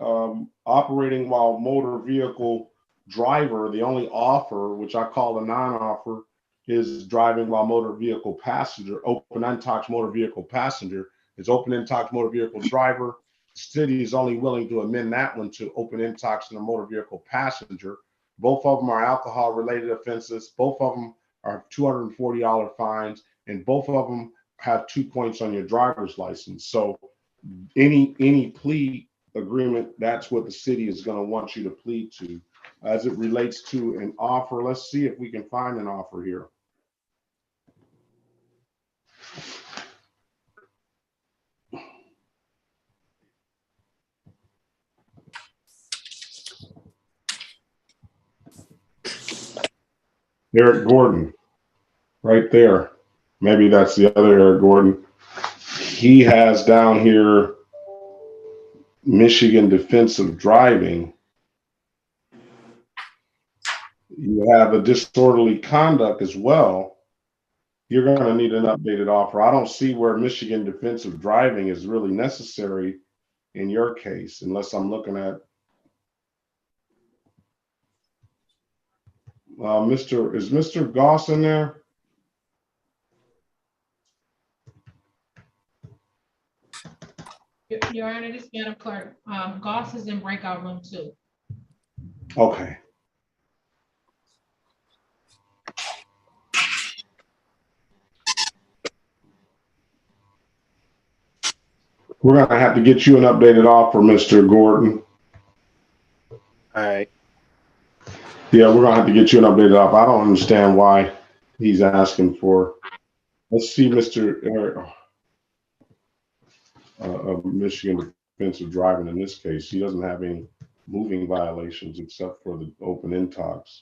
operating while motor vehicle driver, the only offer, which I call a non-offer, is driving while motor vehicle passenger, open untox motor vehicle passenger. It's open intox motor vehicle driver. The city is only willing to amend that one to open intox and a motor vehicle passenger. Both of them are alcohol related offenses. Both of them are $240 fines, and both of them have 2 points on your driver's license. So any plea agreement, that's what the city is going to want you to plead to. As it relates to an offer, let's see if we can find an offer here. Eric Gordon, right there. Maybe that's the other Eric Gordon. He has down here Michigan defensive driving. You have a disorderly conduct as well. You're going to need an updated offer. I don't see where Michigan defensive driving is really necessary in your case, unless I'm looking at is Mr. Goss in there? Your Honor, this Madam Clerk, Goss is in breakout room 2. Okay. We're going to have to get you an updated offer, Mr. Gordon. All right. Yeah, we're going to have to get you an updated offer. I don't understand why he's asking for. Let's see, Mr. Eric, of Michigan defensive driving in this case. He doesn't have any moving violations except for the open intox.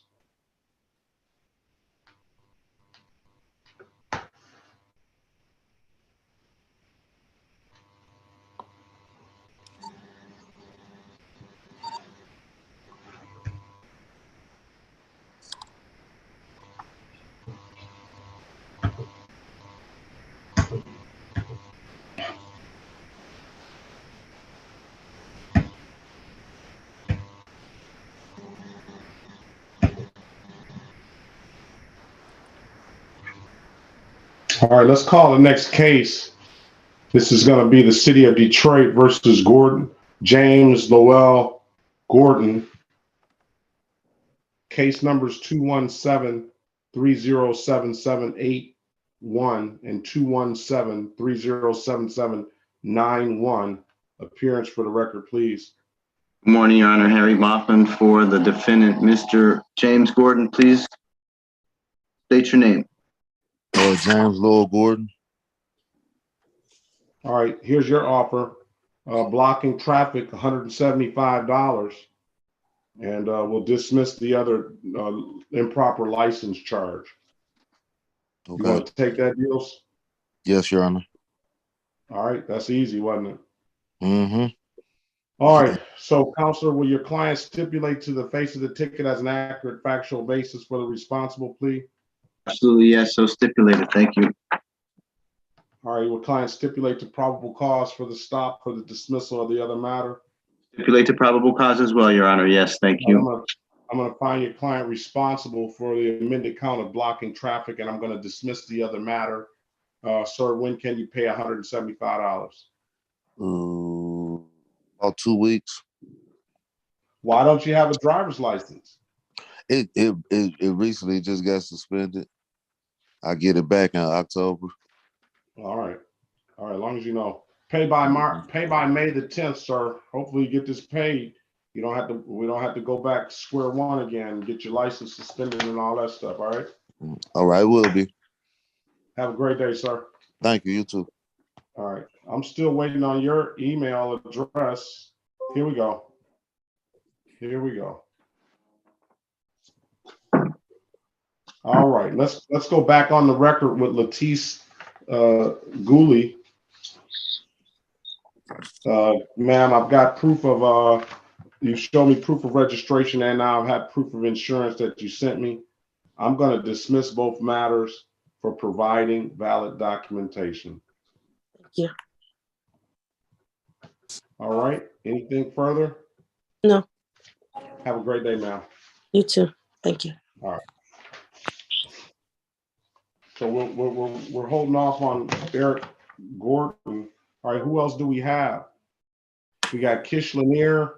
All right, let's call the next case. This is going to be the City of Detroit versus Gordon, James Lowell Gordon. Case numbers 217-307-781 and 217-307-791. Appearance for the record, please. Good morning, Your Honor. Harry Boffman for the defendant, Mr. James Gordon. Please state your name. James Lowell Gordon. All right, here's your offer. Blocking traffic, $175. And we'll dismiss the other improper license charge. Okay. You want to take that deal? Yes, Your Honor. All right, that's easy, wasn't it? Mm-hmm. All right, so Counselor, will your client stipulate to the face of the ticket as an accurate factual basis for the responsible plea? Absolutely, yes, so stipulated. Thank you. All right, will client stipulate to probable cause for the stop for the dismissal of the other matter? Stipulate to probable cause as well, Your Honor. Yes, thank you. I'm gonna find your client responsible for the amended count of blocking traffic, and I'm gonna dismiss the other matter. Sir, when can you pay $175? About 2 weeks. Why don't you have a driver's license? It recently just got suspended. I get it back in October. All right, as long as you know. Pay by May the 10th, sir. Hopefully you get this paid. We don't have to go back to square one again and get your license suspended and all that stuff. All right. All right, will be. Have a great day, sir. Thank you. You too. All right. I'm still waiting on your email address. Here we go. All right. Let's go back on the record with Latisse Gooley. Ma'am, I've got proof of you showed me proof of registration, and now I've had proof of insurance that you sent me. I'm going to dismiss both matters for providing valid documentation. Thank you. All right. Anything further? No. Have a great day, ma'am. You too. Thank you. All right. So we're holding off on Eric Gordon. All right. Who else do we have? We got Kish Lanier.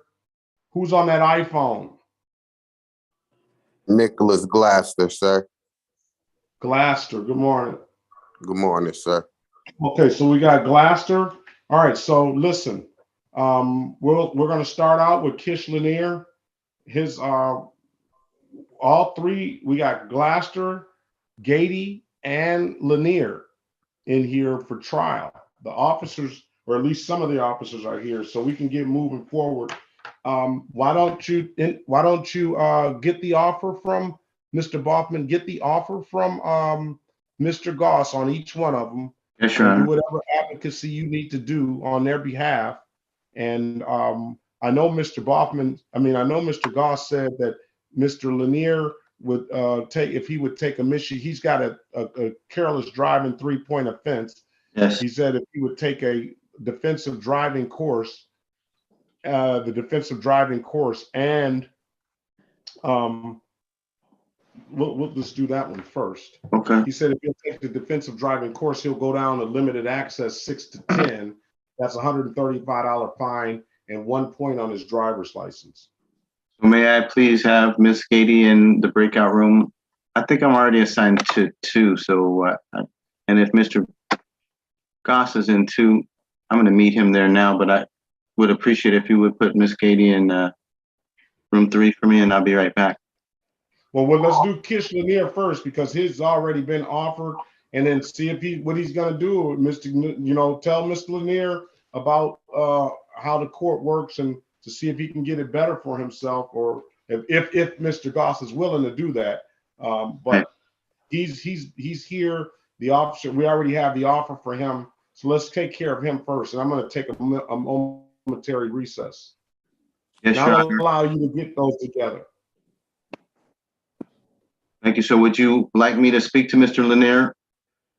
Who's on that iPhone? Nicholas Glaster, sir. Glaster. Good morning. Good morning, sir. Okay, so we got Glaster. All right, so listen, we're going to start out with Kish Lanier. His all three, we got Glaster, Gady, and Lanier in here for trial. The officers, or at least some of the officers, are here, so we can get moving forward. Why don't you get the offer from Mr. Boffman? Get the offer from Mr. Goss on each one of them. Yes, Your And do Honor. whatever advocacy you need to do on their behalf. And I know Mr. Goss said that Mr. Lanier would if he would take a mission, he's got a careless driving 3-point offense. Yes. He said if he would take a defensive driving course, and we'll just do that one first. Okay. He said if he'll take the defensive driving course, he'll go down to limited access 6 to 10. That's $135 fine and 1 point on his driver's license. So may I please have Miss Gady in the breakout room? I think I'm already assigned to 2. So, and if Mr. Goss is in 2, I'm going to meet him there now, but I would appreciate if you would put Miss Gady in room 3 for me, and I'll be right back. Well, let's do Kish Lanier first because his already been offered, and then see if what he's going to do. Tell Mr. Lanier about how the court works and to see if he can get it better for himself, or if Mr. Goss is willing to do that. But he's here. The officer, we already have the offer for him, so let's take care of him first. And I'm going to take a momentary recess. Yes, and Your I'll Honor. allow you to get those together. Thank you. So would you like me to speak to Mr. Lanier?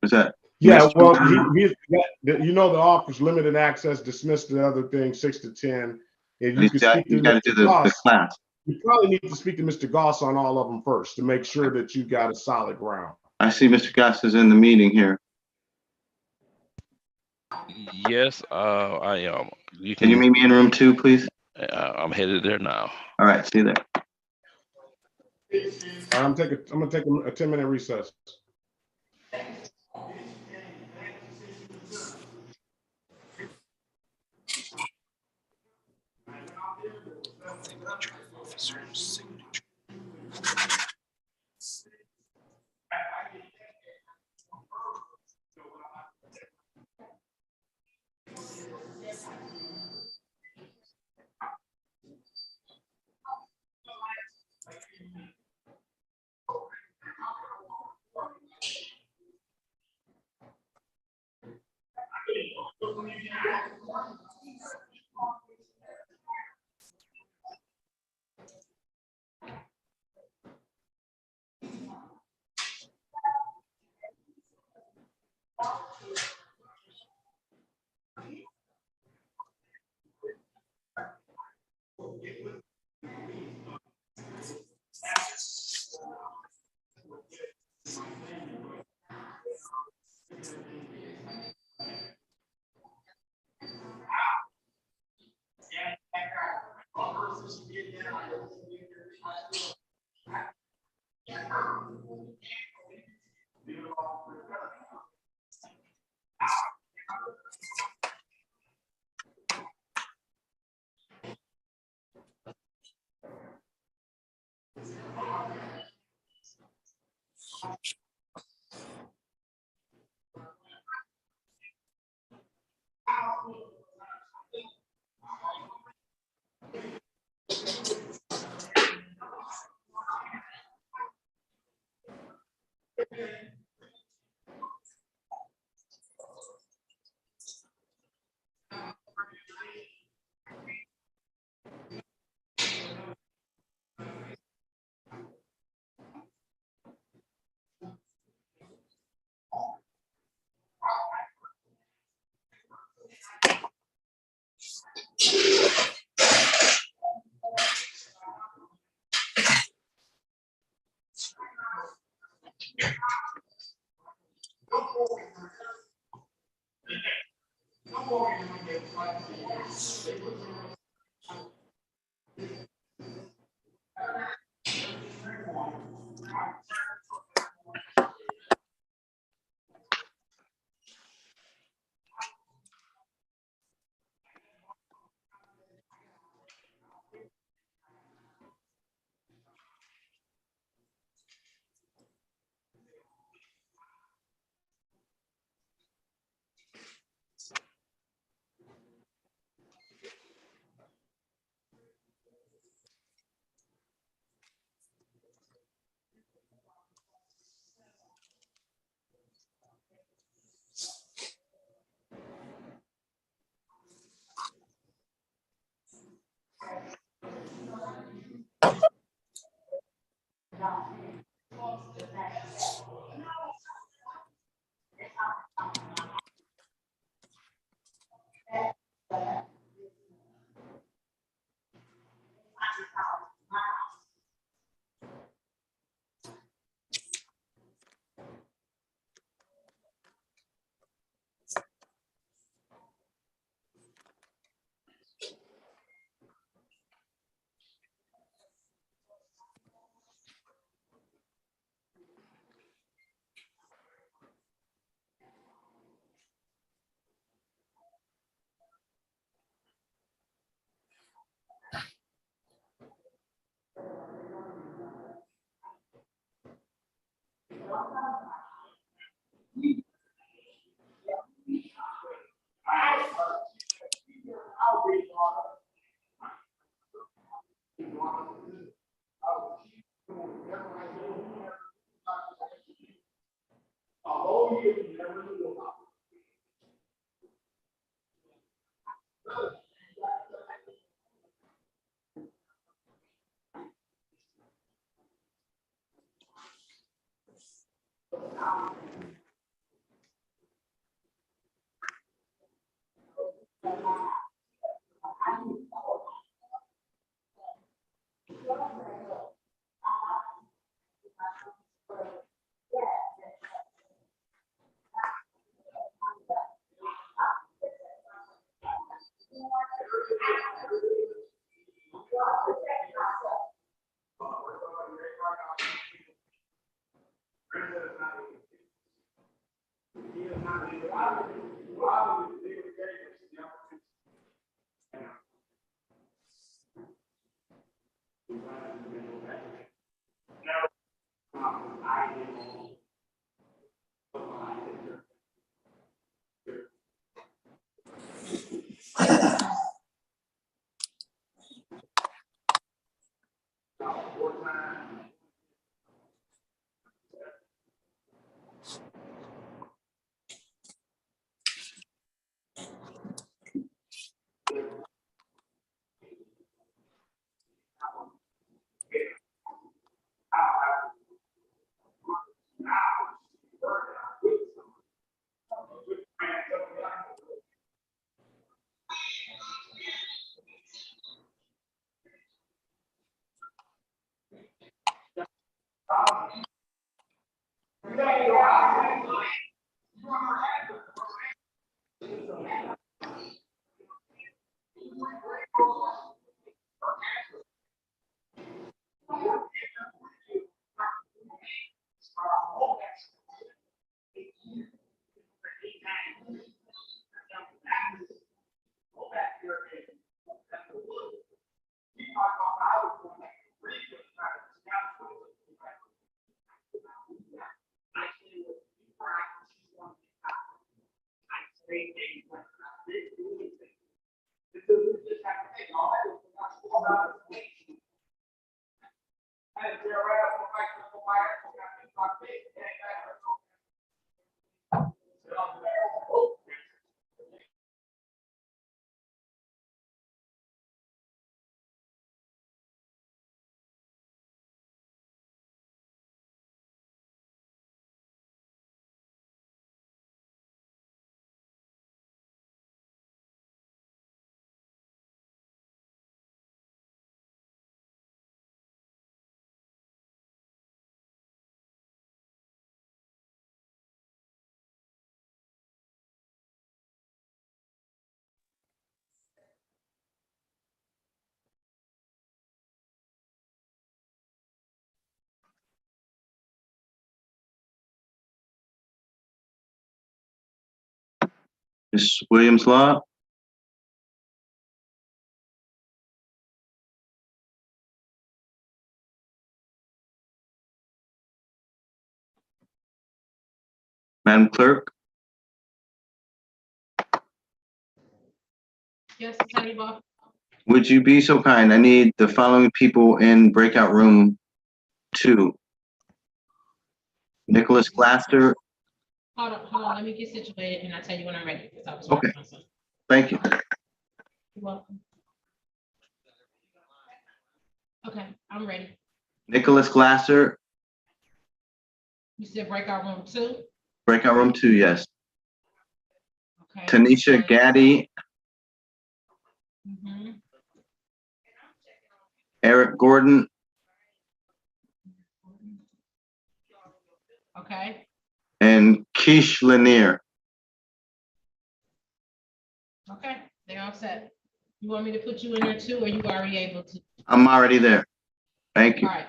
Is that? Yeah, well, the office limited access, dismissed the other thing 6 to 10. And you can speak to You got to do Mr. the Goss. class. You probably need to speak to Mr. Goss on all of them first to make sure that you got a solid ground. I see Mr. Goss is in the meeting here. Yes, I am. You Can you meet me in room 2, please? I'm headed there now. All right, see you there. I'm gonna take a 10-minute recess. Ms. Williams Law, Madam Clerk, Yes, Attorney Ball. would you be so kind? I need the following people in breakout room 2. Nicholas Glasser. Hold on, let me get situated and I'll tell you when I'm ready, because I was Okay. writing myself. Thank you. You're welcome. Okay, I'm ready. Nicholas Glasser, You said breakout room 2? breakout room 2, yes. Okay. Tanisha Gaddy, Mhm. Eric Gordon, Okay, and Keish Lanier. okay, they're all set. You want me to put you in there too, or you already able to? I'm already there. Thank you. All right,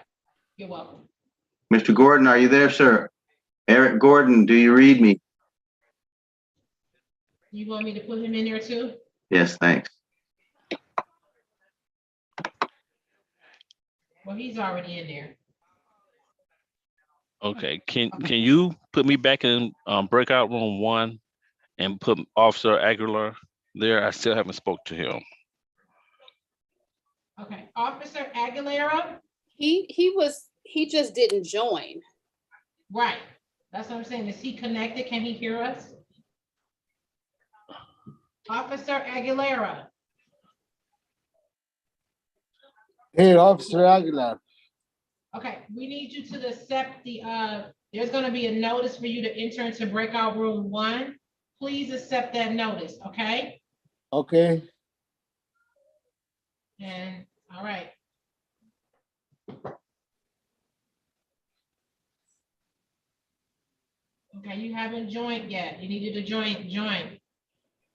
you're welcome. Mr. Gordon, are you there, sir? Eric Gordon, do you read me? You want me to put him in there too? Yes, thanks. Well, he's already in there. Okay, can you put me back in breakout room 1 and put Officer Aguilar there? I still haven't spoke to him. Okay, Officer Aguilera? He just didn't join. Right, that's what I'm saying. Is he connected? Can he hear us? Officer Aguilera? Hey, Officer Aguilar. Okay, we need you to accept the, there's gonna be a notice for you to enter into breakout room 1. Please accept that notice, okay? Okay. And, all right. Okay, you haven't joined yet. You needed to join.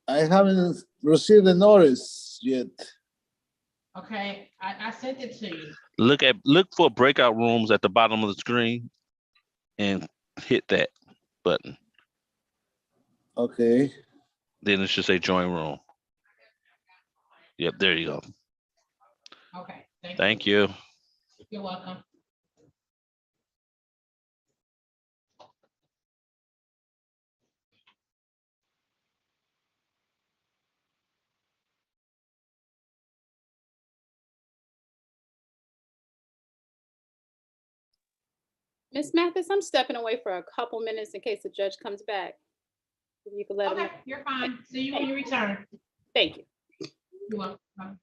I haven't received the notice yet. Okay, I sent it to you. Look for breakout rooms at the bottom of the screen and hit that button. Okay. Then it should say join room. Yep, there you go. Okay, Thank you. You're welcome. Ms. Mathis, I'm stepping away for a couple minutes in case the judge comes back. If you could let him know. Okay, you're fine. See you when you return. Thank you. You're welcome.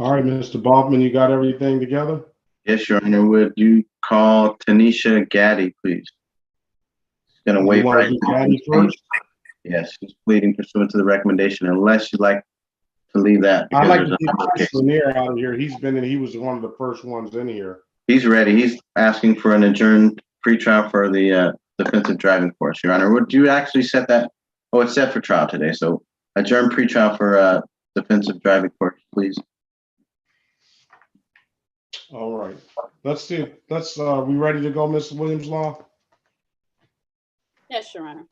All right, Mr. Baughman, you got everything together? Yes, Your Honor. Would you call Tanisha Gaddy, please? She's gonna You wait want right to do to Gaddy first? Yes, she's pleading pursuant to the recommendation, unless you'd like to leave that. I'd because like there's to a get number of Chris cases. Lanier out of here. He's been in, he was one of the first ones in here. He's ready. He's asking for an adjourned pretrial for the defensive driving course, Your Honor. Would you actually set that? Oh, it's set for trial today, so adjourn pretrial for defensive driving course, please. All right. Let's see. We ready to go, Ms. Williams Law? Yes, Your Honor.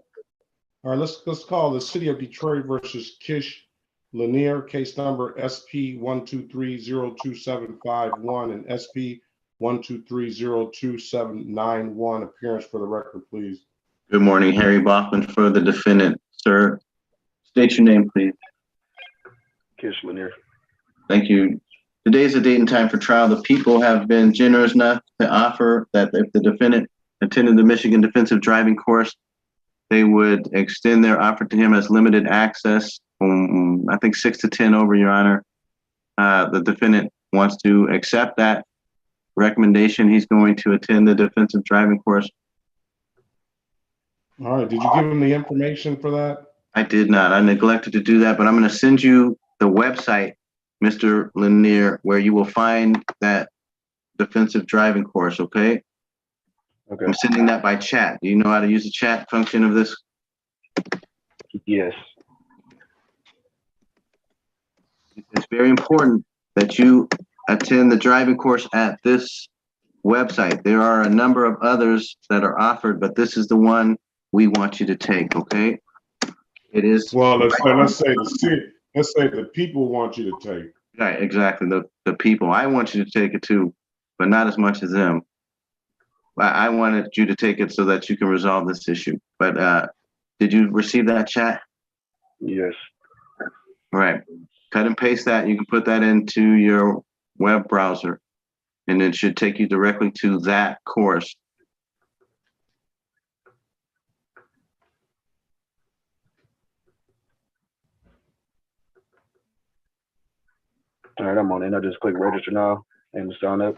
All right, let's call the City of Detroit versus Kish Lanier, case number SP 1230275 and SP 1230291. Appearance for the record, please. Good morning, Harry Bachman for the defendant. Sir, state your name, please. Kish Lanier. Thank you. Today is the date and time for trial. The people have been generous enough to offer that if the defendant attended the Michigan defensive driving course, they would extend their offer to him as limited access from, I think, 6 to 10 over, Your Honor. The defendant wants to accept that recommendation. He's going to attend the defensive driving course. All right, did you give him the information for that? I did not. I neglected to do that, but I'm going to send you the website, Mr. Lanier, where you will find that defensive driving course, okay? Okay. I'm sending that by chat. Do you know how to use the chat function of this? Yes. It's very important that you attend the driving course at this website. There are a number of others that are offered, but this is the one we want you to take, okay? It is. Well, let's say the people want you to take. Right, exactly. The people. I want you to take it too, but not as much as them. I wanted you to take it so that you can resolve this issue. But did you receive that chat? Yes. All right. Cut and paste that. You can put that into your web browser, and it should take you directly to that course. All right, I'm on it. I just click register now and sign up.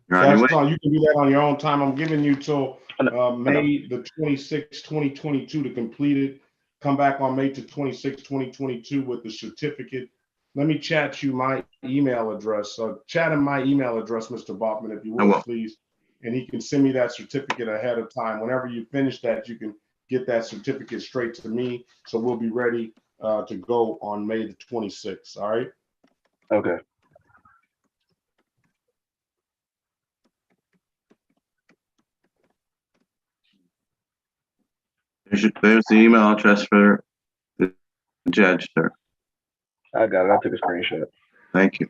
That's fine. You can do that on your own time. I'm giving you till May the 26th, 2022 to complete it. Come back on May the 26th, 2022 with the certificate. Let me chat you my email address. Chat in my email address, Mr. Bachman, if you would, please. And he can send me that certificate ahead of time. Whenever you finish that, you can get that certificate straight to me. So we'll be ready to go on May the 26th. All right? Okay. There's the email address for the judge, sir. I got it. I took a screenshot. Thank you.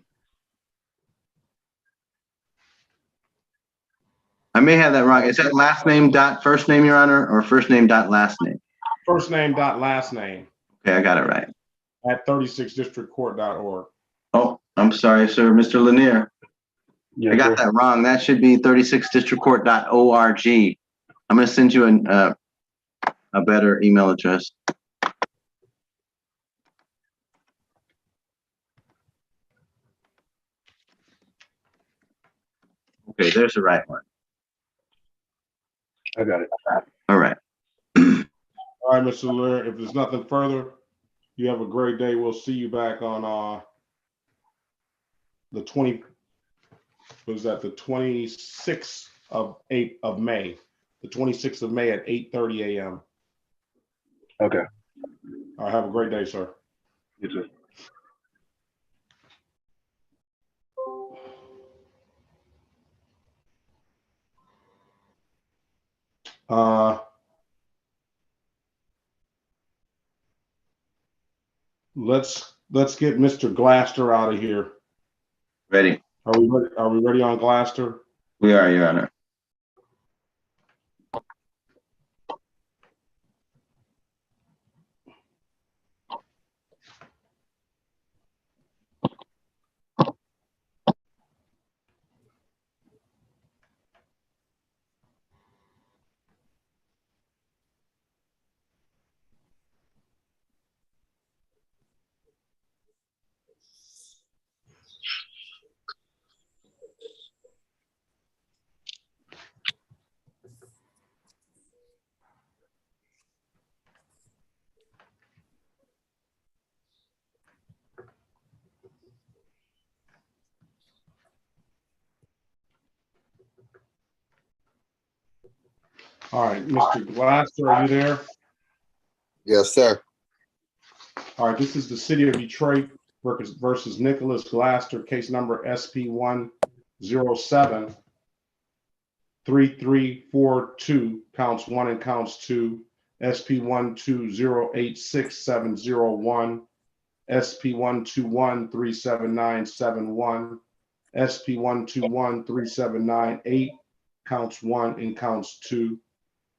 I may have that wrong. Is that last name dot first name, Your Honor, or first name dot last name? First name dot last name Okay, I got it right. at 36districtcourt.org. Oh, I'm sorry, sir. Mr. Lanier. Yes, I got that wrong. That should be 36districtcourt.org. I'm going to send you a better email address. Okay, there's the right one. I got it. All right. All right, Mr. Lanier, if there's nothing further, you have a great day. We'll see you back on the 26th of May. The 26th of May at 8:30 a.m. Okay. All right, have a great day, sir. You too. Let's get Mr. Glaster out of here. Ready. Are we ready? Are we ready on Glaster? We are, Your Honor. All right, Mr. Glasser, are you there? Yes, sir. All right, this is the city of Detroit versus Nicholas Glasser, case number SP 107-3342, counts 1 and counts 2, SP 1208671, SP 121-37971, SP 121-379-8, counts 1 and counts 2,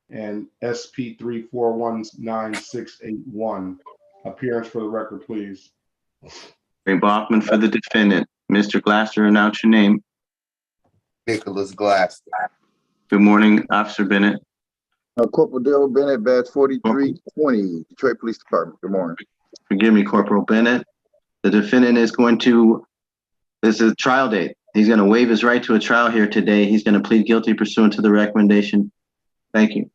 and SP 3419681. Appearance for the record, please. Ray Bachman for the defendant. Mr. Glasser, announce your name. Nicholas Glass. Good morning, Officer Bennett. Corporal Dale Bennett, badge 4320, Detroit Police Department. Good morning. Forgive me, Corporal Bennett. The defendant is going to, this is a trial date. He's going to waive his right to a trial here today. He's going to plead guilty pursuant to the recommendation. Thank you.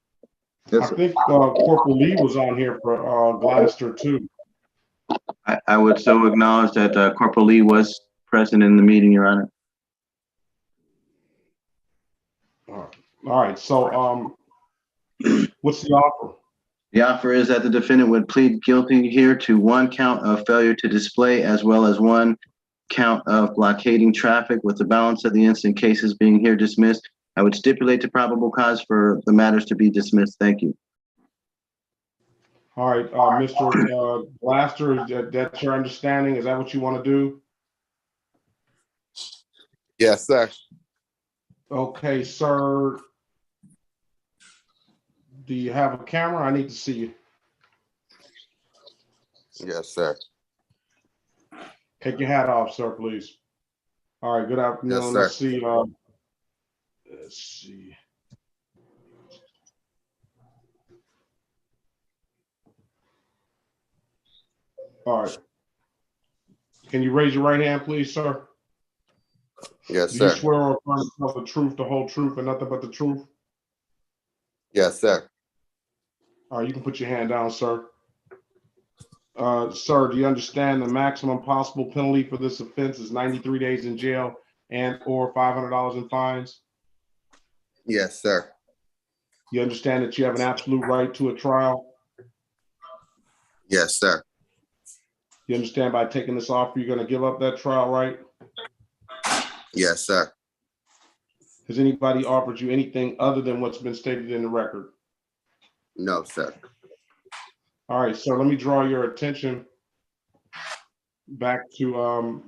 I think Corporal Lee was on here for Glasser too. I would so acknowledge that Corporal Lee was present in the meeting, Your Honor. All right, so what's the offer? The offer is that the defendant would plead guilty here to 1 count of failure to display, as well as 1 count of blockading traffic, with the balance of the incident cases being here dismissed. I would stipulate to probable cause for the matters to be dismissed. Thank you. All right, Mr. Glasser, that's your understanding? Is that what you want to do? Yes, sir. Okay, sir. Do you have a camera? I need to see you. Yes, sir. Take your hat off, sir, please. All right, good afternoon. Yes, Let's sir. see. Let's see. All right. Can you raise your right hand, please, sir? Yes, Do you sir. swear or affirm to tell the truth, the whole truth, and nothing but the truth? Yes, sir. All right, you can put your hand down, sir. Sir, do you understand the maximum possible penalty for this offense is 93 days in jail and or $500 in fines? Yes, sir. You understand that you have an absolute right to a trial? Yes, sir. You understand by taking this offer, you're going to give up that trial right? Yes, sir. Has anybody offered you anything other than what's been stated in the record? No, sir. All right, so let me draw your attention back to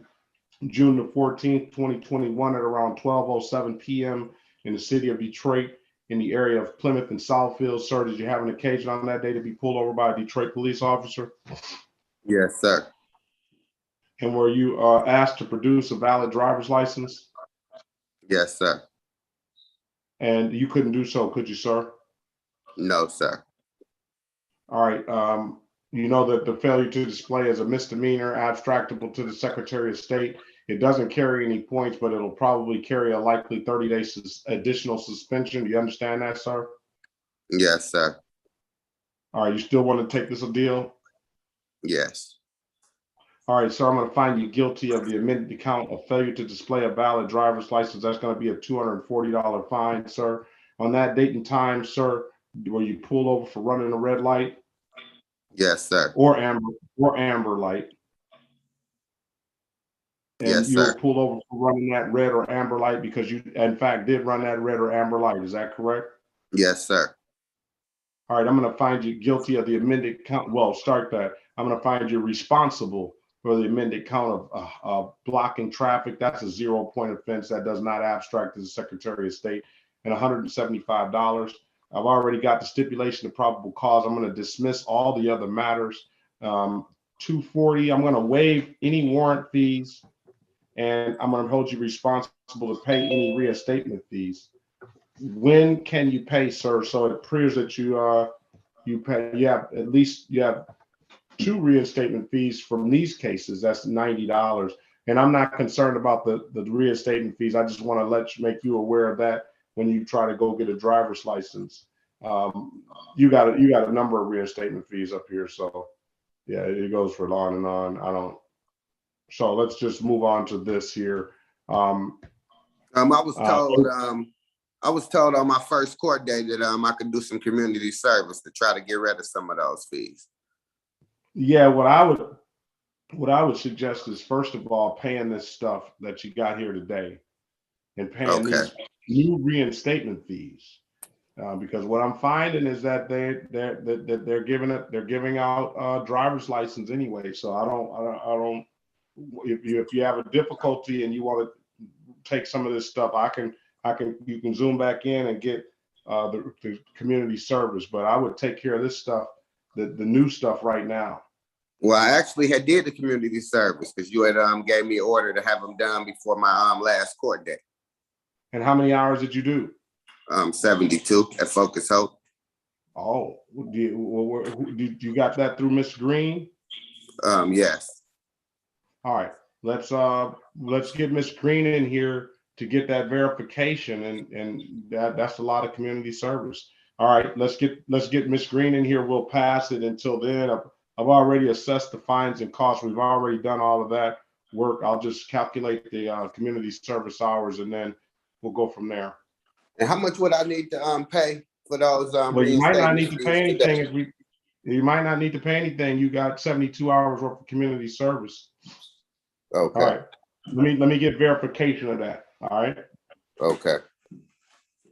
June the 14th, 2021 at around 12:07 p.m. in the city of Detroit in the area of Plymouth and Southfield. Sir, did you have an occasion on that day to be pulled over by a Detroit police officer? Yes, sir. And were you asked to produce a valid driver's license? Yes, sir. And you couldn't do so, could you, sir? No, sir. All right. You know that the failure to display is a misdemeanor abstractable to the Secretary of State. It doesn't carry any points, but it'll probably carry a likely 30-day additional suspension. Do you understand that, sir? Yes, sir. All right. You still want to take this a deal? Yes. All right, sir, I'm going to find you guilty of the amended count of failure to display a valid driver's license. That's going to be a $240 fine, sir. On that date and time, sir, were you pulled over for running a red light? Yes, sir. Or amber light? And yes, you were sir. pulled over for running that red or amber light because you, in fact, did run that red or amber light. Is that correct? Yes, sir. All right, I'm going to find you guilty of the amended count. Well, start that. I'm going to find you responsible for the amended count of blocking traffic. That's a 0-point offense. That does not abstract to the Secretary of State, and $175. I've already got the stipulation of probable cause. I'm going to dismiss all the other matters. $240, I'm going to waive any warrant fees, and I'm going to hold you responsible to pay any reinstatement fees. When can you pay, sir? So it appears that you pay. You have 2 reinstatement fees from these cases. That's $90, and I'm not concerned about the reinstatement fees. I just want to make you aware of that when you try to go get a driver's license. You got a number of reinstatement fees up here, so yeah, it goes for on and on. So let's just move on to this here. I was told I was told on my first court day that I could do some community service to try to get rid of some of those fees. Yeah, what I would suggest is, first of all, paying this stuff that you got here today and paying Okay. these new reinstatement fees. Because what I'm finding is that they're giving out driver's license anyway. So I don't. If you have a difficulty and you want to take some of this stuff, you can zoom back in and get the community service. But I would take care of this stuff, the new stuff right now. Well, I actually did the community service because you had gave me an order to have them done before my last court day. And how many hours did you do? 72 at Focus Hope. Oh, you got that through Miss Green? Yes. All right, let's get Miss Green in here to get that verification, and that's a lot of community service. All right, let's get Miss Green in here. We'll pass it. Until then, I've already assessed the fines and costs. We've already done all of that work. I'll just calculate the community service hours, and then we'll go from there. And how much would I need to pay for those? Well, you might not need to reinstatement pay fees today? anything. You might not need to pay anything. You got 72 hours worth of community service. Okay. All right. Let me get verification of that. All right. Okay.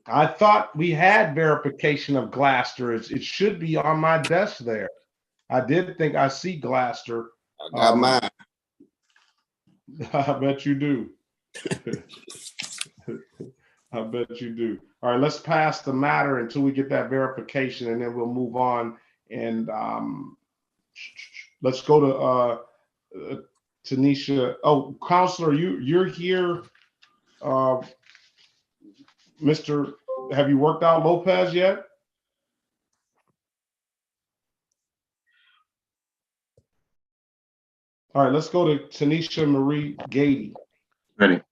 I thought we had verification of Glaster. It should be on my desk there. I did think I see Glaster. I got mine. I bet you do. I bet you do. All right, let's pass the matter until we get that verification, and then we'll move on. And let's go to Tanisha. Oh, Counselor, you're here. Mr. Have you worked out Lopez yet? All right, let's go to Tanisha Marie Gady. Ready.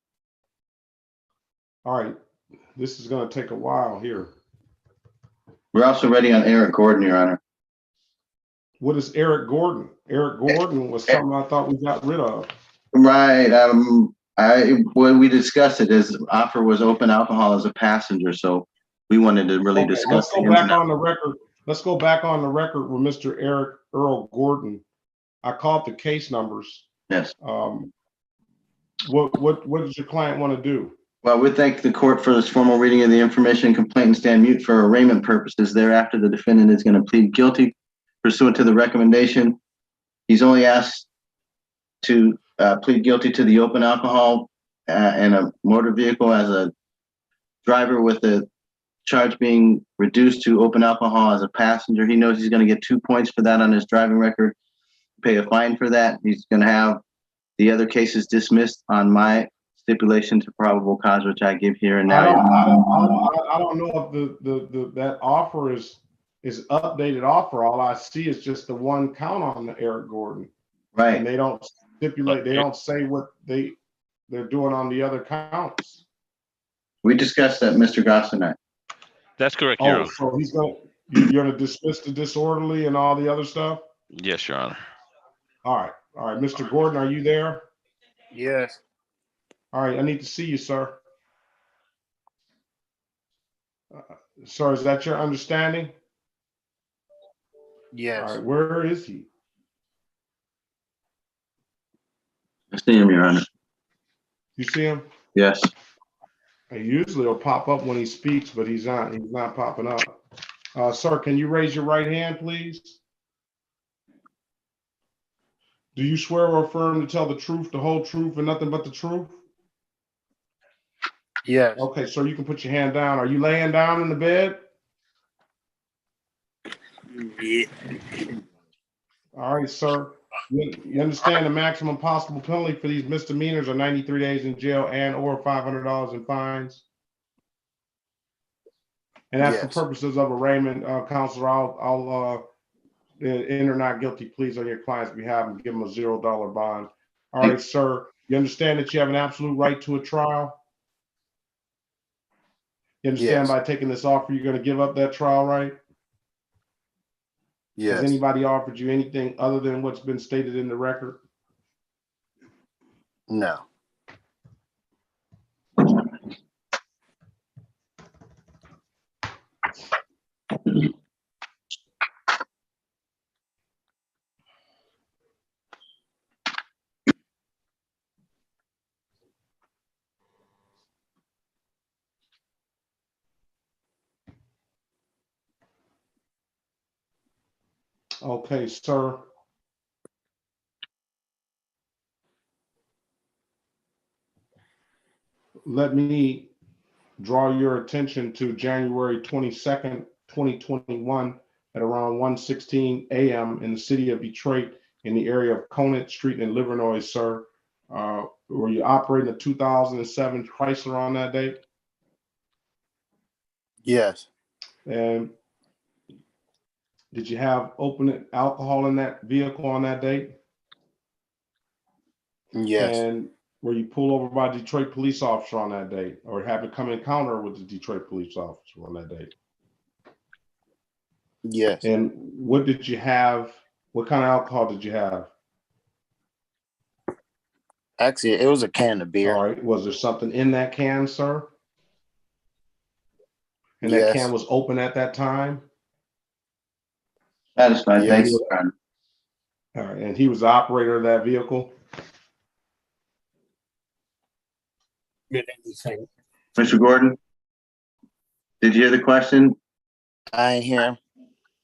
All right, this is going to take a while here. We're also ready on Eric Gordon, Your Honor. What is Eric Gordon? Eric Gordon was something I thought we got rid of. Right. When we discussed it, his offer was open alcohol as a passenger, so we wanted to really discuss. Let's go back on the record. Let's go back on the record with Mr. Eric Earl Gordon. I called the case numbers. Yes. What does your client want to do? Well, we thank the court for this formal reading of the information, complaint, and stand mute for arraignment purposes. Thereafter, the defendant is going to plead guilty pursuant to the recommendation. He's only asked to plead guilty to the open alcohol and a motor vehicle as a driver, with the charge being reduced to open alcohol as a passenger. He knows he's going to get 2 points for that on his driving record, pay a fine for that. He's going to have the other cases dismissed on my stipulation to probable cause, which I give here and now. I don't know if that offer is updated offer. All I see is just the one count on the Eric Gordon. Right. And they don't stipulate, they don't say what they're doing on the other counts. We discussed that, Mr. Goss and I. That's correct, Your Oh, Honor. so you're gonna dismiss the disorderly and all the other stuff? Yes, Your Honor. All right, Mr. Gordon, are you there? Yes. All right, I need to see you, sir. Sir, is that your understanding? Yes. All right, where is he? I see him, Your Honor. You see him? Yes. He usually will pop up when he speaks, but he's not popping up. Sir, can you raise your right hand, please? Do you swear or affirm to tell the truth, the whole truth, and nothing but the truth? Yes. Okay, sir, you can put your hand down. Are you laying down in the bed? Yeah. All right, sir. You understand the maximum possible penalty for these misdemeanors are 93 days in jail and or $500 in fines? And that's for Yes. purposes of arraignment, Counselor. I'll enter not guilty pleas on your client's behalf and give them a $0 bond. All right, sir. You understand that you have an absolute right to a trial? You understand Yes. by taking this offer, you're going to give up that trial right? Yes. Has anybody offered you anything other than what's been stated in the record? No. Okay, sir. Let me draw your attention to January 22nd, 2021 at around 1:16 a.m. in the city of Detroit in the area of Conant Street in Livernois, sir. Were you operating a 2007 Chrysler on that date? Yes. And did you have open alcohol in that vehicle on that date? Yes. And were you pulled over by a Detroit police officer on that date, or have you come encounter with the Detroit police officer on that date? Yes. And what did you have? What kind of alcohol did you have? Actually, it was a can of beer. All right. Was there something in that can, sir? And that Yes. can was open at that time? Satisfied, thank Yes. you, Your Honor. All right. And he was the operator of that vehicle? Did anything. Mr. Gordon, did you hear the question? I ain't hear him.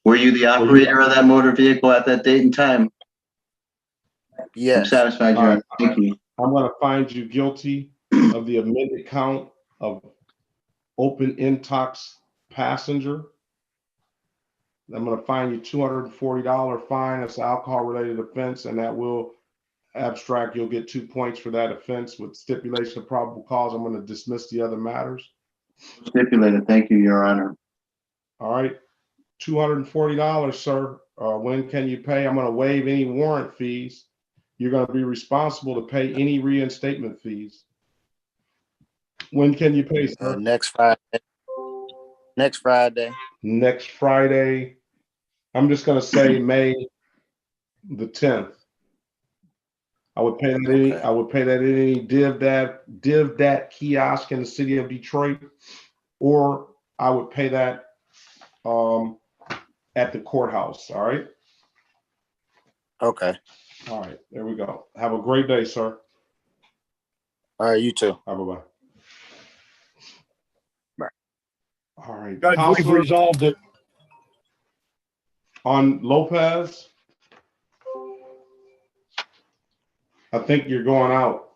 Were you the operator of that motor vehicle at that date and time? I'm Yes. satisfied, Your Honor. Thank you. I'm going to find you guilty of the amended count of open intox passenger. I'm going to fine you $240 fine. That's an alcohol-related offense, and that will abstract. You'll get 2 points for that offense with stipulation of probable cause. I'm going to dismiss the other matters. Stipulated. Thank you, Your Honor. All right, $240, sir. When can you pay? I'm going to waive any warrant fees. You're going to be responsible to pay any reinstatement fees. When can you pay, sir? Next Friday. Next Friday. Next Friday. I'm just going to say May the 10th. I would pay that any. I would pay that at any DivDat kiosk in the city of Detroit, or I would pay that at the courthouse. All right. Okay. All right. There we go. Have a great day, sir. All right. You too. Bye bye. Bye. All right. Judge, we've Counselor, resolved it. on Lopez, I think you're going out.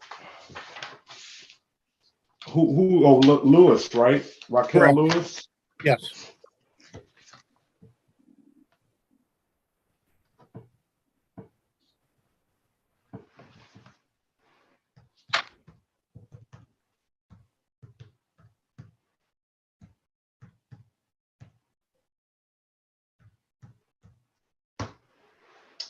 Who? Oh, Lewis, right? Raquel Correct. Lewis. Yes.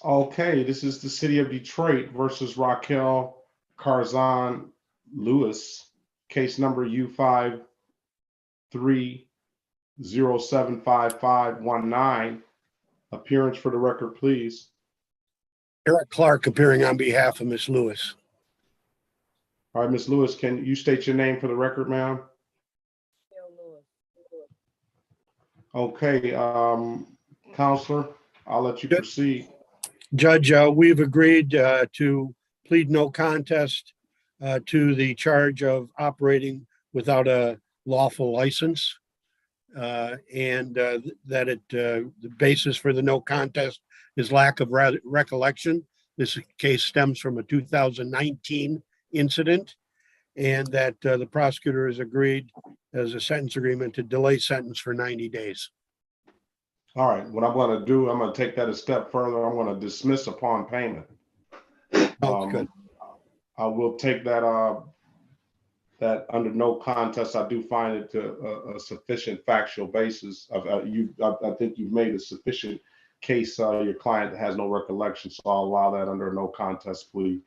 Okay, this is the city of Detroit versus Raquel Carzon Lewis, case number U53075519. Appearance for the record, please. Eric Clark appearing on behalf of Miss Lewis. All right, Ms. Lewis, can you state your name for the record, ma'am? Okay, Counselor, I'll let you proceed. Judge, we've agreed to plead no contest to the charge of operating without a lawful license. And that the basis for the no contest is lack of recollection. This case stems from a 2019 incident, and that the prosecutor has agreed as a sentence agreement to delay sentence for 90 days. All right, what I'm going to do, I'm going to take that a step further. I'm going to dismiss upon payment. Good. I will take that that under no contest. I do find it to a sufficient factual basis. I think you've made a sufficient case. Your client has no recollection, so I'll allow that under a no contest plea.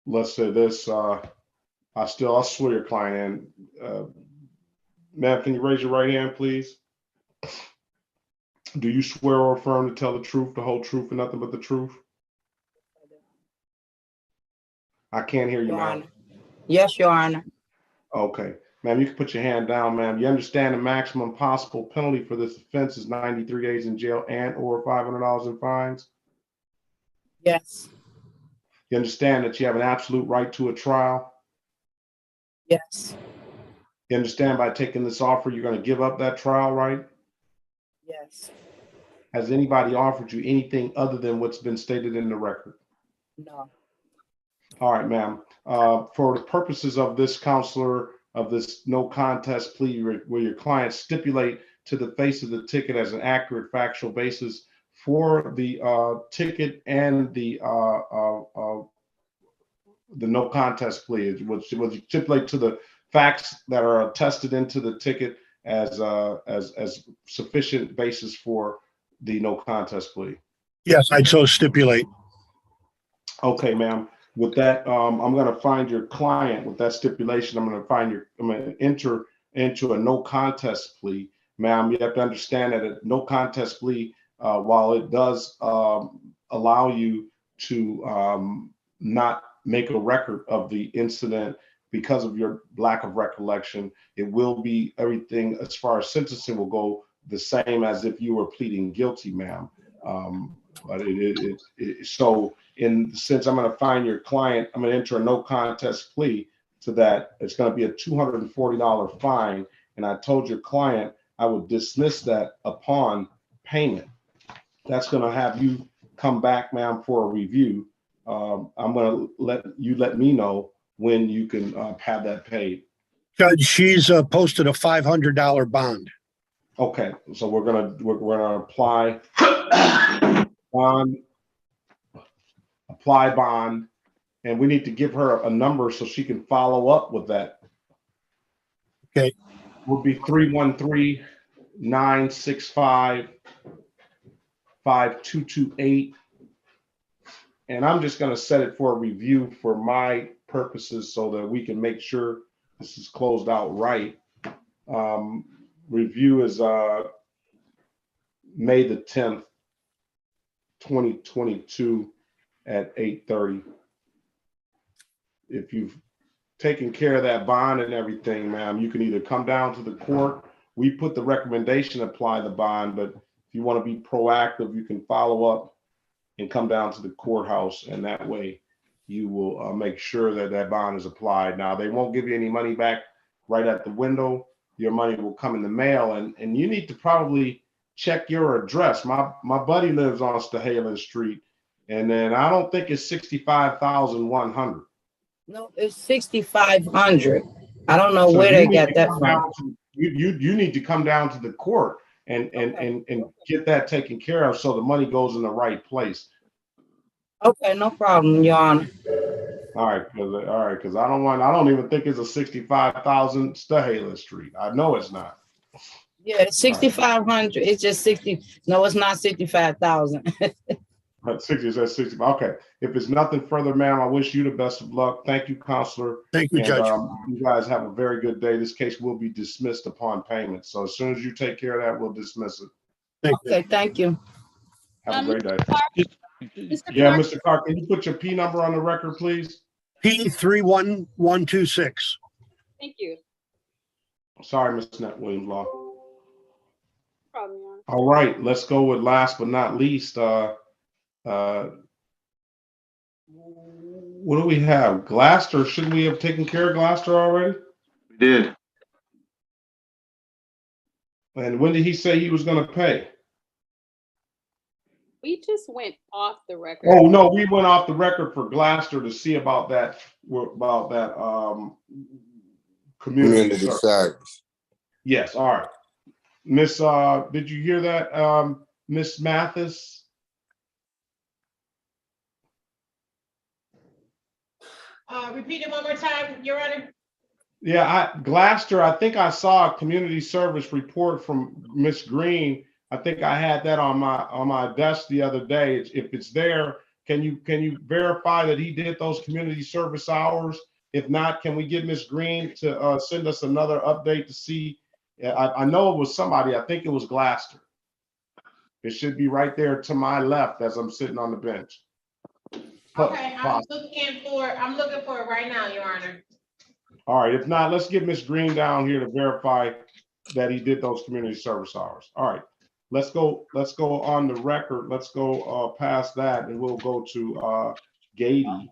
Let's say this. I'll swear your client in. Ma'am, can you raise your right hand, please? Do you swear or affirm to tell the truth, the whole truth, and nothing but the truth? I can't hear you, Your ma'am. Honor. Yes, Your Honor. Okay. Ma'am, you can put your hand down, ma'am. You understand the maximum possible penalty for this offense is 93 days in jail and or $500 in fines? Yes. You understand that you have an absolute right to a trial? Yes. You understand by taking this offer, you're going to give up that trial right? Yes. Has anybody offered you anything other than what's been stated in the record? No. All right, ma'am. For the purposes of this counselor, of this no contest plea, where your client stipulate to the face of the ticket as an accurate factual basis for the ticket and the no contest plea, which stipulate to the facts that are attested into the ticket as sufficient basis for the no contest plea. Yes, I'd so stipulate. Okay, ma'am. With that, I'm going to find your client with that stipulation. I'm going to enter into a no contest plea. Ma'am, you have to understand that a no contest plea, while it does allow you to not make a record of the incident because of your lack of recollection, it will be everything as far as sentencing will go the same as if you were pleading guilty, ma'am. But so in the sense, I'm going to find your client, I'm going to enter a no contest plea to that. It's going to be a $240 fine. And I told your client I would dismiss that upon payment. That's going to have you come back, ma'am, for a review. I'm going to let me know when you can have that paid. Judge, she's posted a $500 bond. Okay, so we're gonna apply bond, and we need to give her a number so she can follow up with that. Okay. Would be 313-965-5228. And I'm just gonna set it for a review for my purposes so that we can make sure this is closed out right. Review is May the 10th, 2022 at 8:30. If you've taken care of that bond and everything, ma'am, you can either come down to the court. We put the recommendation, apply the bond, but if you want to be proactive, you can follow up and come down to the courthouse, and that way you will make sure that that bond is applied. Now, they won't give you any money back right at the window. Your money will come in the mail, and you need to probably check your address. My buddy lives on Stahalin Street, and then I don't think it's 65,100. No, it's 6,500. I don't know where they got that from. You need to come down to the court and get that taken care of so the money goes in the right place. Okay, no problem, Your Honor. All right, because I don't even think it's a 65,000 Stahalin Street. I know it's not. Yeah, it's 6,500. It's just 60. No, it's not 65,000. But 60 is at 60. Okay. If it's nothing further, ma'am, I wish you the best of luck. Thank you, counselor. Thank you, Judge. You guys have a very good day. This case will be dismissed upon payment. So as soon as you take care of that, we'll dismiss it. Okay, thank you. Have a great day. Mr. Yeah, Clark, Mr. Clark, can you put your P number on the record, please? P31126. thank you. Sorry, Ms. Net Williams Law. No problem, Your Honor. All right, let's go with last but not least. What do we have? Glaster, shouldn't we have taken care of Glaster already? We did. And when did he say he was going to pay? We just went off the record. Oh, no, we went off the record for Glaster to see about that community service. Yes, all right. Miss, did you hear that, Miss Mathis? Repeat it one more time, Your Honor. Yeah, Glaster, I think I saw a community service report from Miss Green. I think I had that on my desk the other day. If it's there, can you verify that he did those community service hours? If not, can we get Miss Green to send us another update to see? I know it was somebody. I think it was Glaster. It should be right there to my left as I'm sitting on the bench. Okay, I'm looking for it right now, Your Honor. All right, if not, let's get Miss Green down here to verify that he did those community service hours. All right, let's go on the record. Let's go past that and we'll go to Gady.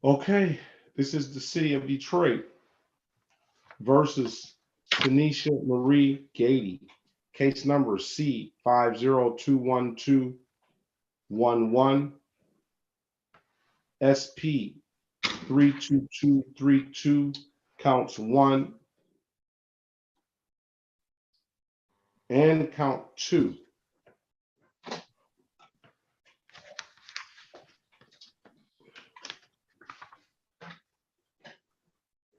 Okay, this is the city of Detroit versus Tanisha Marie Gady. Case number C50212111, SP 32232, counts 1 and count 2.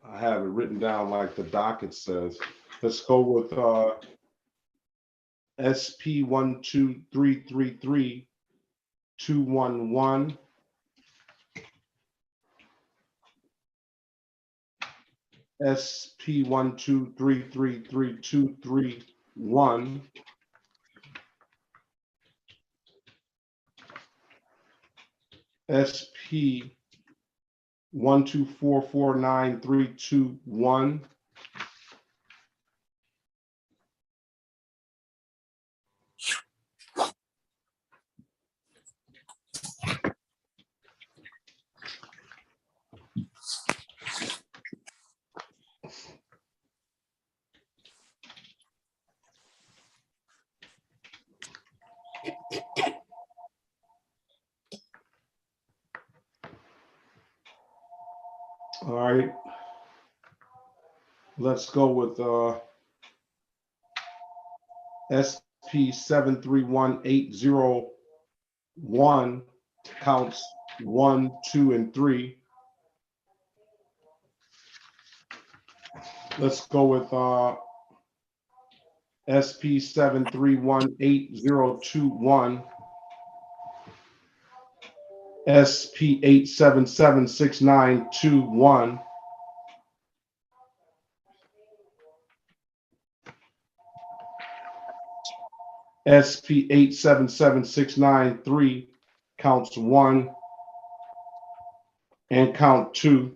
I have it written down like the docket says. Let's go with SP 12333 211, SP 12333 231, SP 12449 All right. Let's go with SP 731801, counts 1, 2, and 3. Let's go with SP 731821, SP 8776921, SP 877693, counts 1 and count 2.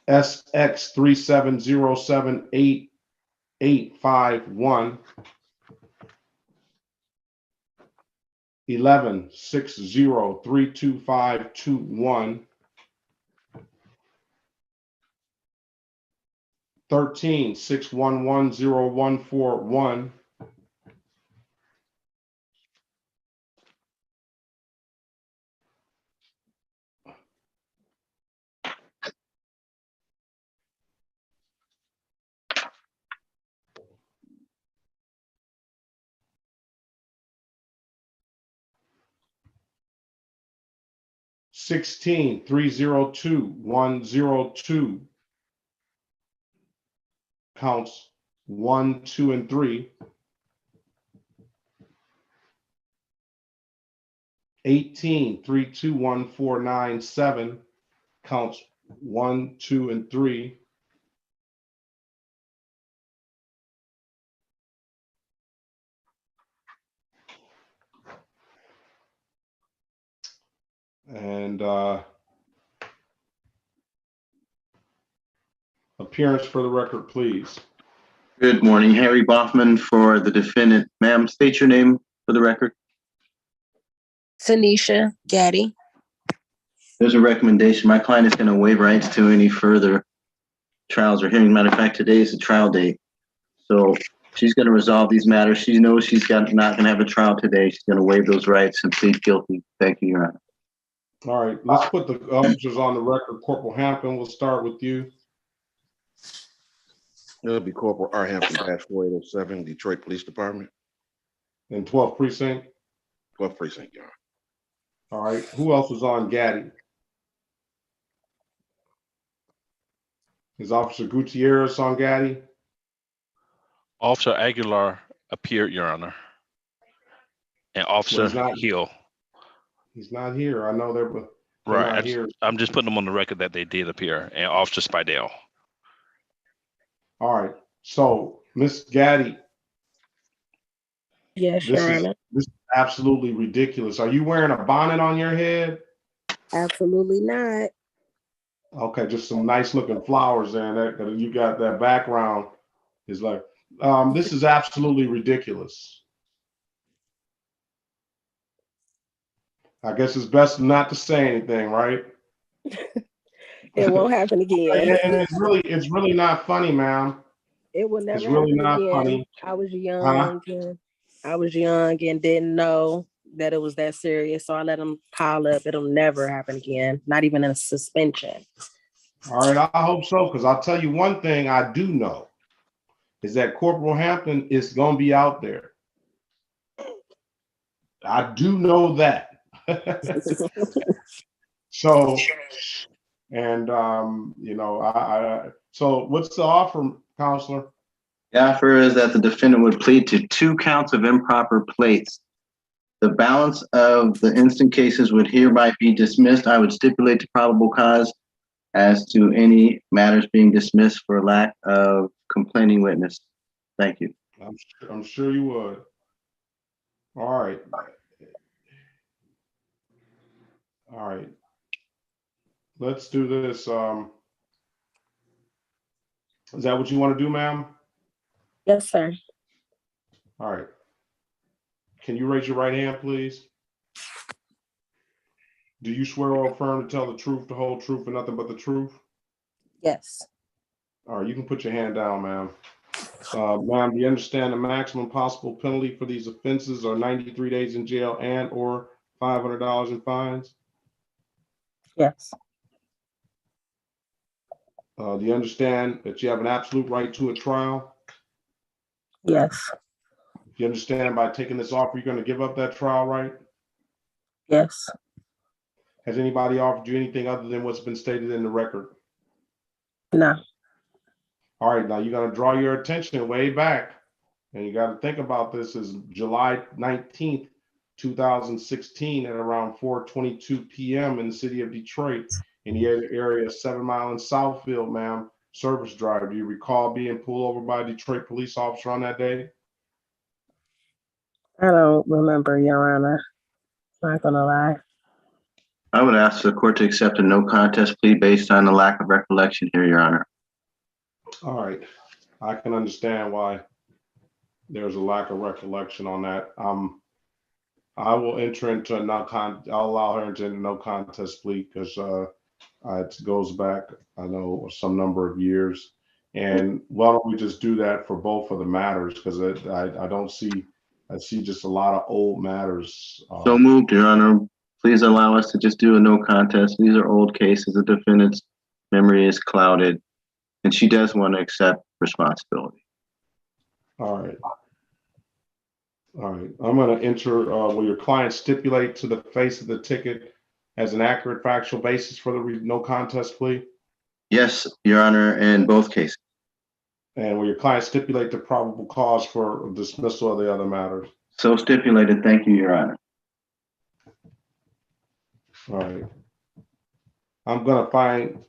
SX 3707851, 1160322521, 13611041, 16302 counts 1, 2, and 3. 18321497 counts 1, 2, and 3. And appearance for the record, please. Good morning, Harry Boffman for the defendant. Ma'am, state your name for the record. Tanisha Gaddy. There's a recommendation. My client is going to waive rights to any further trials or hearings. Matter of fact, today is the trial date. So she's going to resolve these matters. She knows she's not going to have a trial today. She's going to waive those rights and plead guilty. Thank you, Your Honor. All right, let's put the officers on the record. Corporal Hampton, we'll start with you. It'll be Corporal R. Hampton, Badge 4807, Detroit Police Department. And 12th Precinct? 12th Precinct, Your Honor. All right, who else was on Gaddy? Is Officer Gutierrez on Gaddy? Officer Aguilar appeared, Your Honor. And Officer Hill. He's not here. I know they're Right. not here. I'm just putting them on the record that they did appear. And Officer Spidell. All right. So, Miss Gaddy. Yes, Your Honor. This is absolutely ridiculous. Are you wearing a bonnet on your head? Absolutely not. Okay, just some nice looking flowers there. And that you got that background is like, this is absolutely ridiculous. I guess it's best not to say anything, right? It won't happen again. And it's really not funny, ma'am. It will It's never really happen not again. funny. I was Huh? young and didn't know that it was that serious. So I let them pile up. It'll never happen again. Not even in a suspension. All right, I hope so, because I'll tell you one thing I do know is that Corporal Hampton is going to be out there. I do know that. So, and so what's the offer, counselor? The offer is that the defendant would plead to 2 counts of improper plates. The balance of the instant cases would hereby be dismissed. I would stipulate to probable cause as to any matters being dismissed for lack of complaining witness. Thank you. I'm sure you would. All right. All right. Let's do this. Is that what you want to do, ma'am? Yes, sir. All right. Can you raise your right hand, please? Do you swear or affirm to tell the truth, the whole truth, and nothing but the truth? Yes. All right, you can put your hand down, ma'am. Ma'am, do you understand the maximum possible penalty for these offenses are 93 days in jail and or $500 in fines? Yes. Do you understand that you have an absolute right to a trial? Yes. Do you understand by taking this offer, you're going to give up that trial right? Yes. Has anybody offered you anything other than what's been stated in the record? No. All right, now you got to draw your attention way back, and you got to think about this is July 19th, 2016 at around 4:22 p.m. in the city of Detroit in the area of 7 Mile and Southfield, ma'am, service drive. Do you recall being pulled over by a Detroit police officer on that day? I don't remember, Your Honor. Not gonna lie. I would ask the court to accept a no contest plea based on the lack of recollection here, Your Honor. All right, I can understand why there's a lack of recollection on that. I will enter into a I'll allow her into a no contest plea because it goes back, I know, some number of years. And why don't we just do that for both of the matters? Because I see just a lot of old matters. So moved, Your Honor. Please allow us to just do a no contest. These are old cases. The defendant's memory is clouded, and she does want to accept responsibility. All right. All right. I'm going to enter, will your client stipulate to the face of the ticket as an accurate factual basis for the no contest plea? Yes, Your Honor, in both cases. And will your client stipulate the probable cause for dismissal of the other matters? So stipulated. Thank you, Your Honor. All right. I'm going to find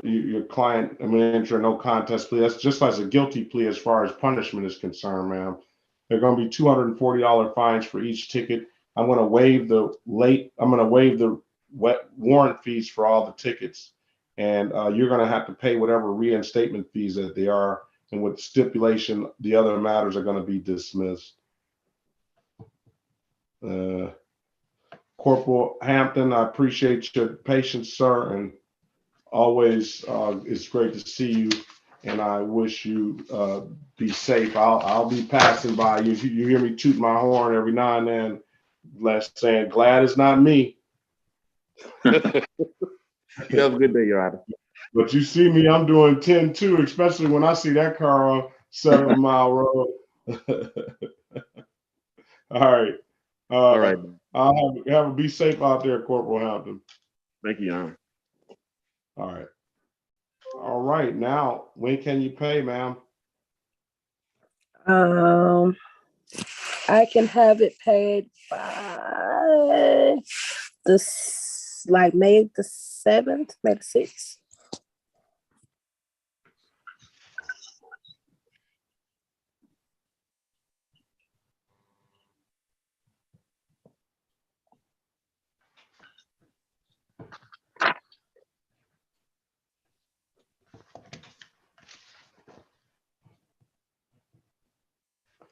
your client, I'm going to enter a no contest plea. That's just as a guilty plea as far as punishment is concerned, ma'am. There are going to be $240 fines for each ticket. I'm going to waive the warrant fees for all the tickets. And you're going to have to pay whatever reinstatement fees that they are. And with stipulation, the other matters are going to be dismissed. Corporal Hampton, I appreciate your patience, sir, and always it's great to see you. And I wish you be safe. I'll be passing by you. You hear me toot my horn every now and then, saying, "Glad it's not me." You have a good day, Your Honor. But you see me, I'm doing 10 too, especially when I see that car on 7 Mile Road. All right. All right. Be safe out there, Corporal Hampton. Thank you, Your Honor. All right. All right. Now, when can you pay, ma'am? I can have it paid by May the 7th, May the 6th.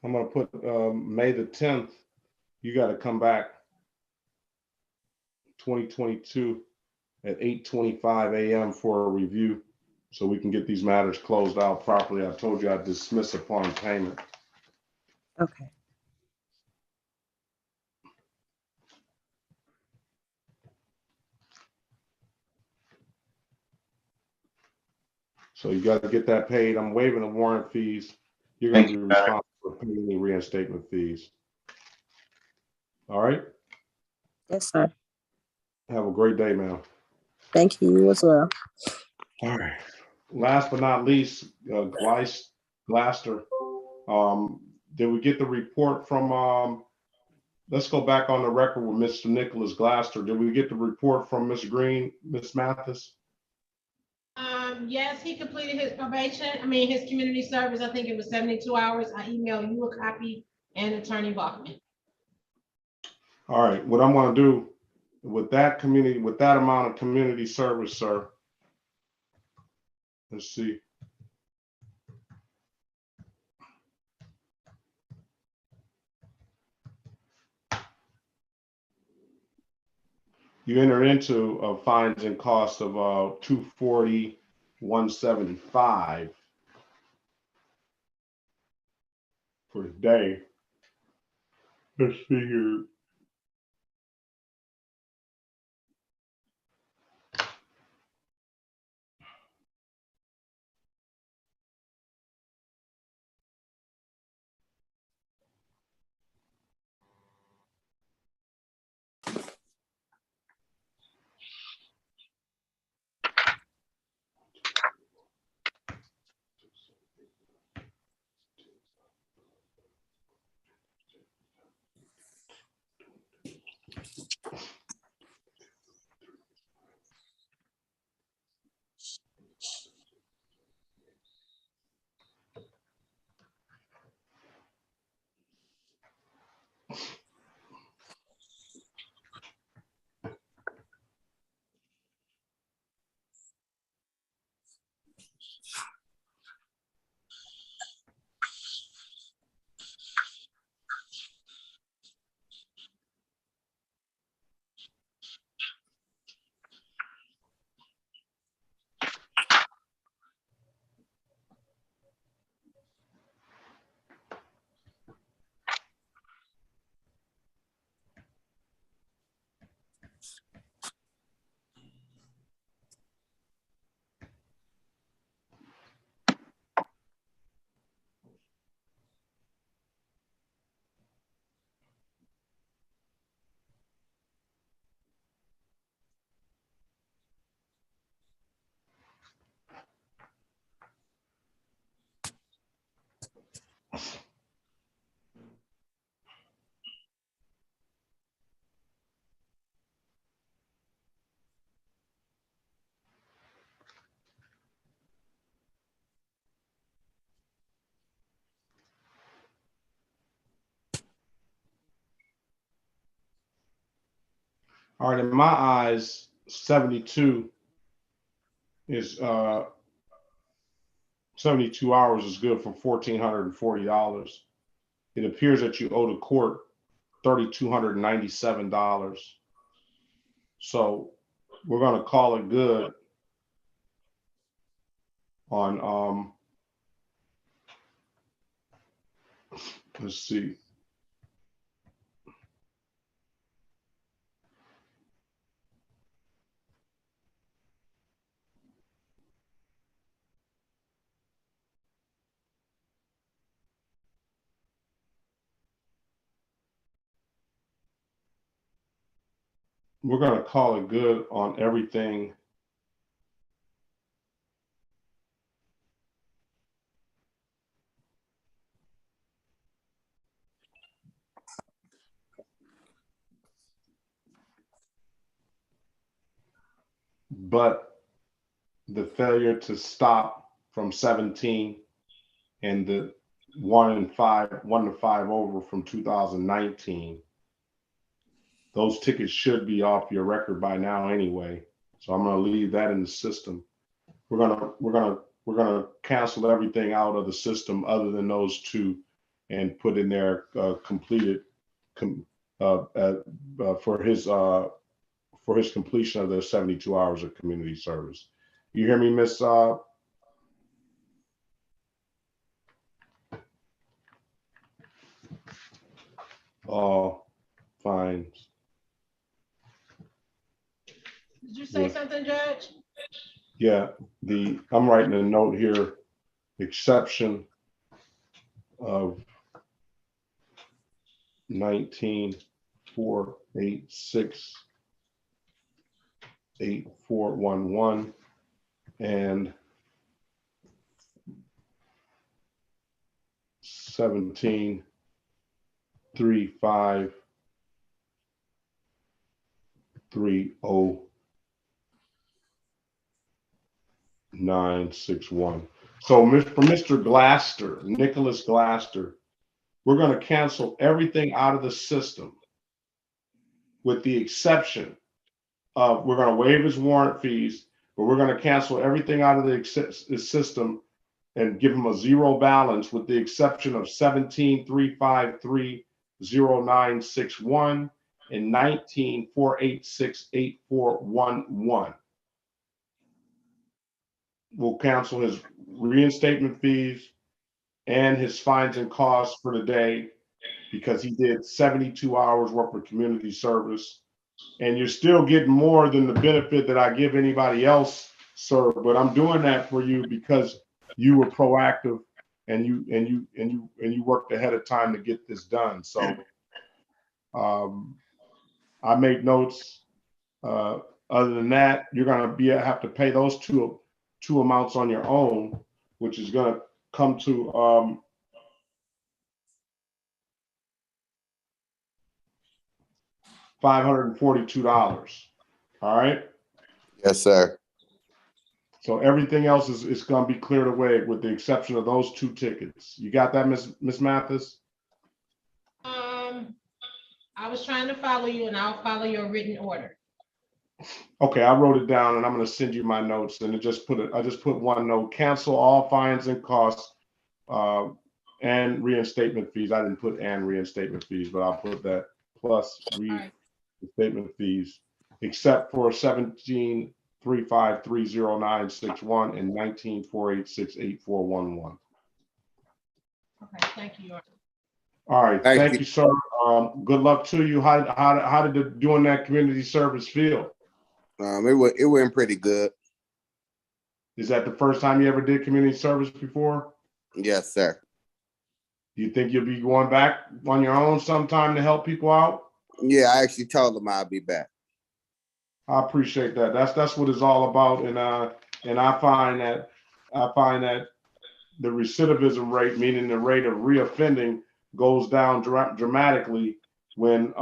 I'm going to put May the 10th. You got to come back. 2022 at 8:25 a.m. for a review, so we can get these matters closed out properly. I told you I'd dismiss upon payment. Okay. So you got to get that paid. I'm waiving the warrant fees. You're going to Thank be you, Tyler. responsible for paying any reinstatement fees. All right. Yes, sir. Have a great day, man. Thank you as well. All right. Last but not least, Glaster. Did we get the report from? Let's go back on the record with Mr. Nicholas Glaster. Did we get the report from Ms. Green, Ms. Mathis? Yes, he completed his probation. His community service. I think it was 72 hours. I emailed you a copy and Attorney Bachman. All right. What I'm going to do with that amount of community service, sir. Let's see. You entered into fines and costs of $240,175 for the day. Let's see here. All right, in my eyes, 72 is 72 hours is good for $1,440. It appears that you owe the court $3,297. So we're going to call it good on let's see. We're going to call it good on everything. But the failure to stop from 17 and the 1 to 5 over from 2019, those tickets should be off your record by now anyway. So I'm going to leave that in the system. We're gonna cancel everything out of the system other than those two, and put in there completed for for his completion of their 72 hours of community service. You hear me, Miss fine. Did you say something, Judge? Yeah, I'm writing a note here, exception of 19,486,8411 and 17,353,0961. So for Mr. Glaster, Nicholas Glaster, we're going to cancel everything out of the system with the exception of, we're going to waive his warrant fees, but we're going to cancel everything out of the system and give him a zero balance with the exception of 17,353,0961 and 19,486,8411. We'll cancel his reinstatement fees and his fines and costs for the day because he did 72 hours worth of community service. And you're still getting more than the benefit that I give anybody else, sir. But I'm doing that for you because you were proactive and you worked ahead of time to get this done. So I made notes. Other than that, you're gonna have to pay those two amounts on your own, which is gonna come to $542. All right. Yes, sir. So everything else is going to be cleared away with the exception of those 2 tickets. You got that, Miss Mathis? I was trying to follow you, and I'll follow your written order. Okay, I wrote it down, and I'm going to send you my notes. And I just put one note: cancel all fines and costs and reinstatement fees. I didn't put and reinstatement fees, but I'll put that plus reinstatement fees, except for 17,353,0961 and 19,486,8411. Okay, thank you. All right, thank you, sir. Good luck to you. How did doing that community service feel? It went pretty good. Is that the first time you ever did community service before? Yes, sir. Do you think you'll be going back on your own sometime to help people out? Yeah, I actually told them I'll be back. I appreciate that. That's what it's all about, and I find that the recidivism rate, meaning the rate of reoffending, goes down dramatically when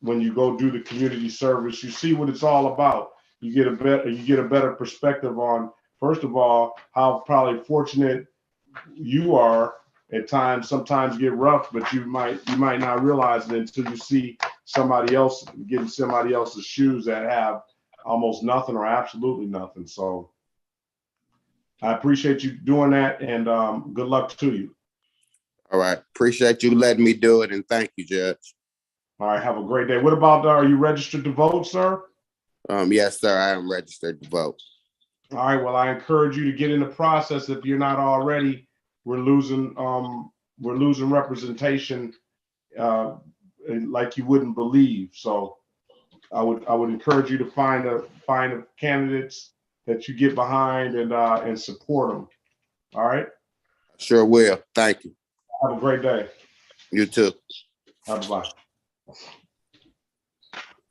when you go do the community service. You see what it's all about. You get a better perspective on, first of all, how probably fortunate you are at times. Sometimes get rough, but you might not realize it until you see somebody else getting somebody else's shoes that have almost nothing or absolutely nothing. So I appreciate you doing that, and good luck to you. All right. Appreciate you letting me do it, and thank you, Judge. All right. Have a great day. What about, are you registered to vote, sir? Yes, sir. I am registered to vote. All right. Well, I encourage you to get in the process if you're not already. We're losing representation like you wouldn't believe. So I would encourage you to find candidates that you get behind and support them. All right. Sure will. Thank you. Have a great day. You too. Bye-bye.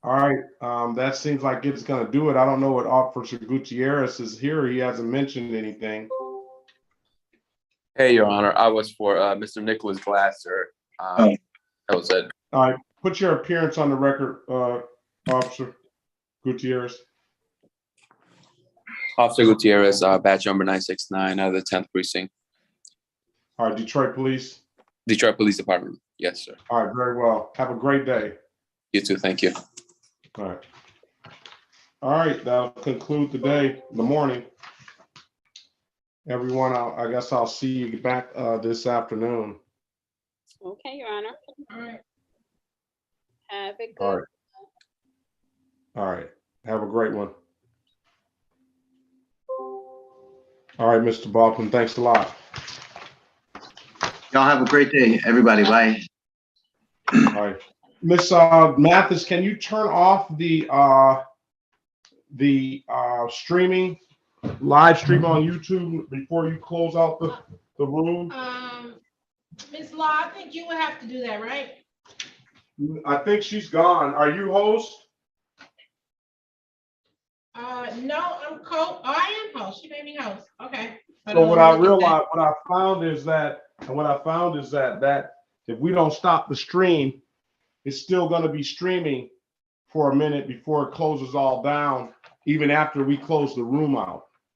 All right. That seems like it's going to do it. I don't know what Officer Gutierrez is here. He hasn't mentioned anything. Hey, Your Honor, I was for Mr. Nicholas Glasser. That was it. All right. Put your appearance on the record, Officer Gutierrez. Officer Gutierrez, batch number 969 out of the 10th precinct. All right. Detroit Police. Detroit Police Department. Yes, sir. All right. Very well. Have a great day. You too. Thank you. All right. All right. That'll conclude the day, the morning. Everyone, I guess I'll see you back this afternoon. Okay, Your Honor. All right. Have a All good right. All right. Have a great one. All right, Mr. Baldwin, thanks a lot. Y'all have a great day, everybody. Bye. All right. Miss Mathis, can you turn off the streaming, live stream on YouTube before you close out the room? Ms. Law, I think you would have to do that, right? I think she's gone. Are you host? No, I'm I am host. She made me host. Okay. So what I realized, what I found is that if we don't stop the stream, it's still going to be streaming for a minute before it closes all down, even after we close the room out.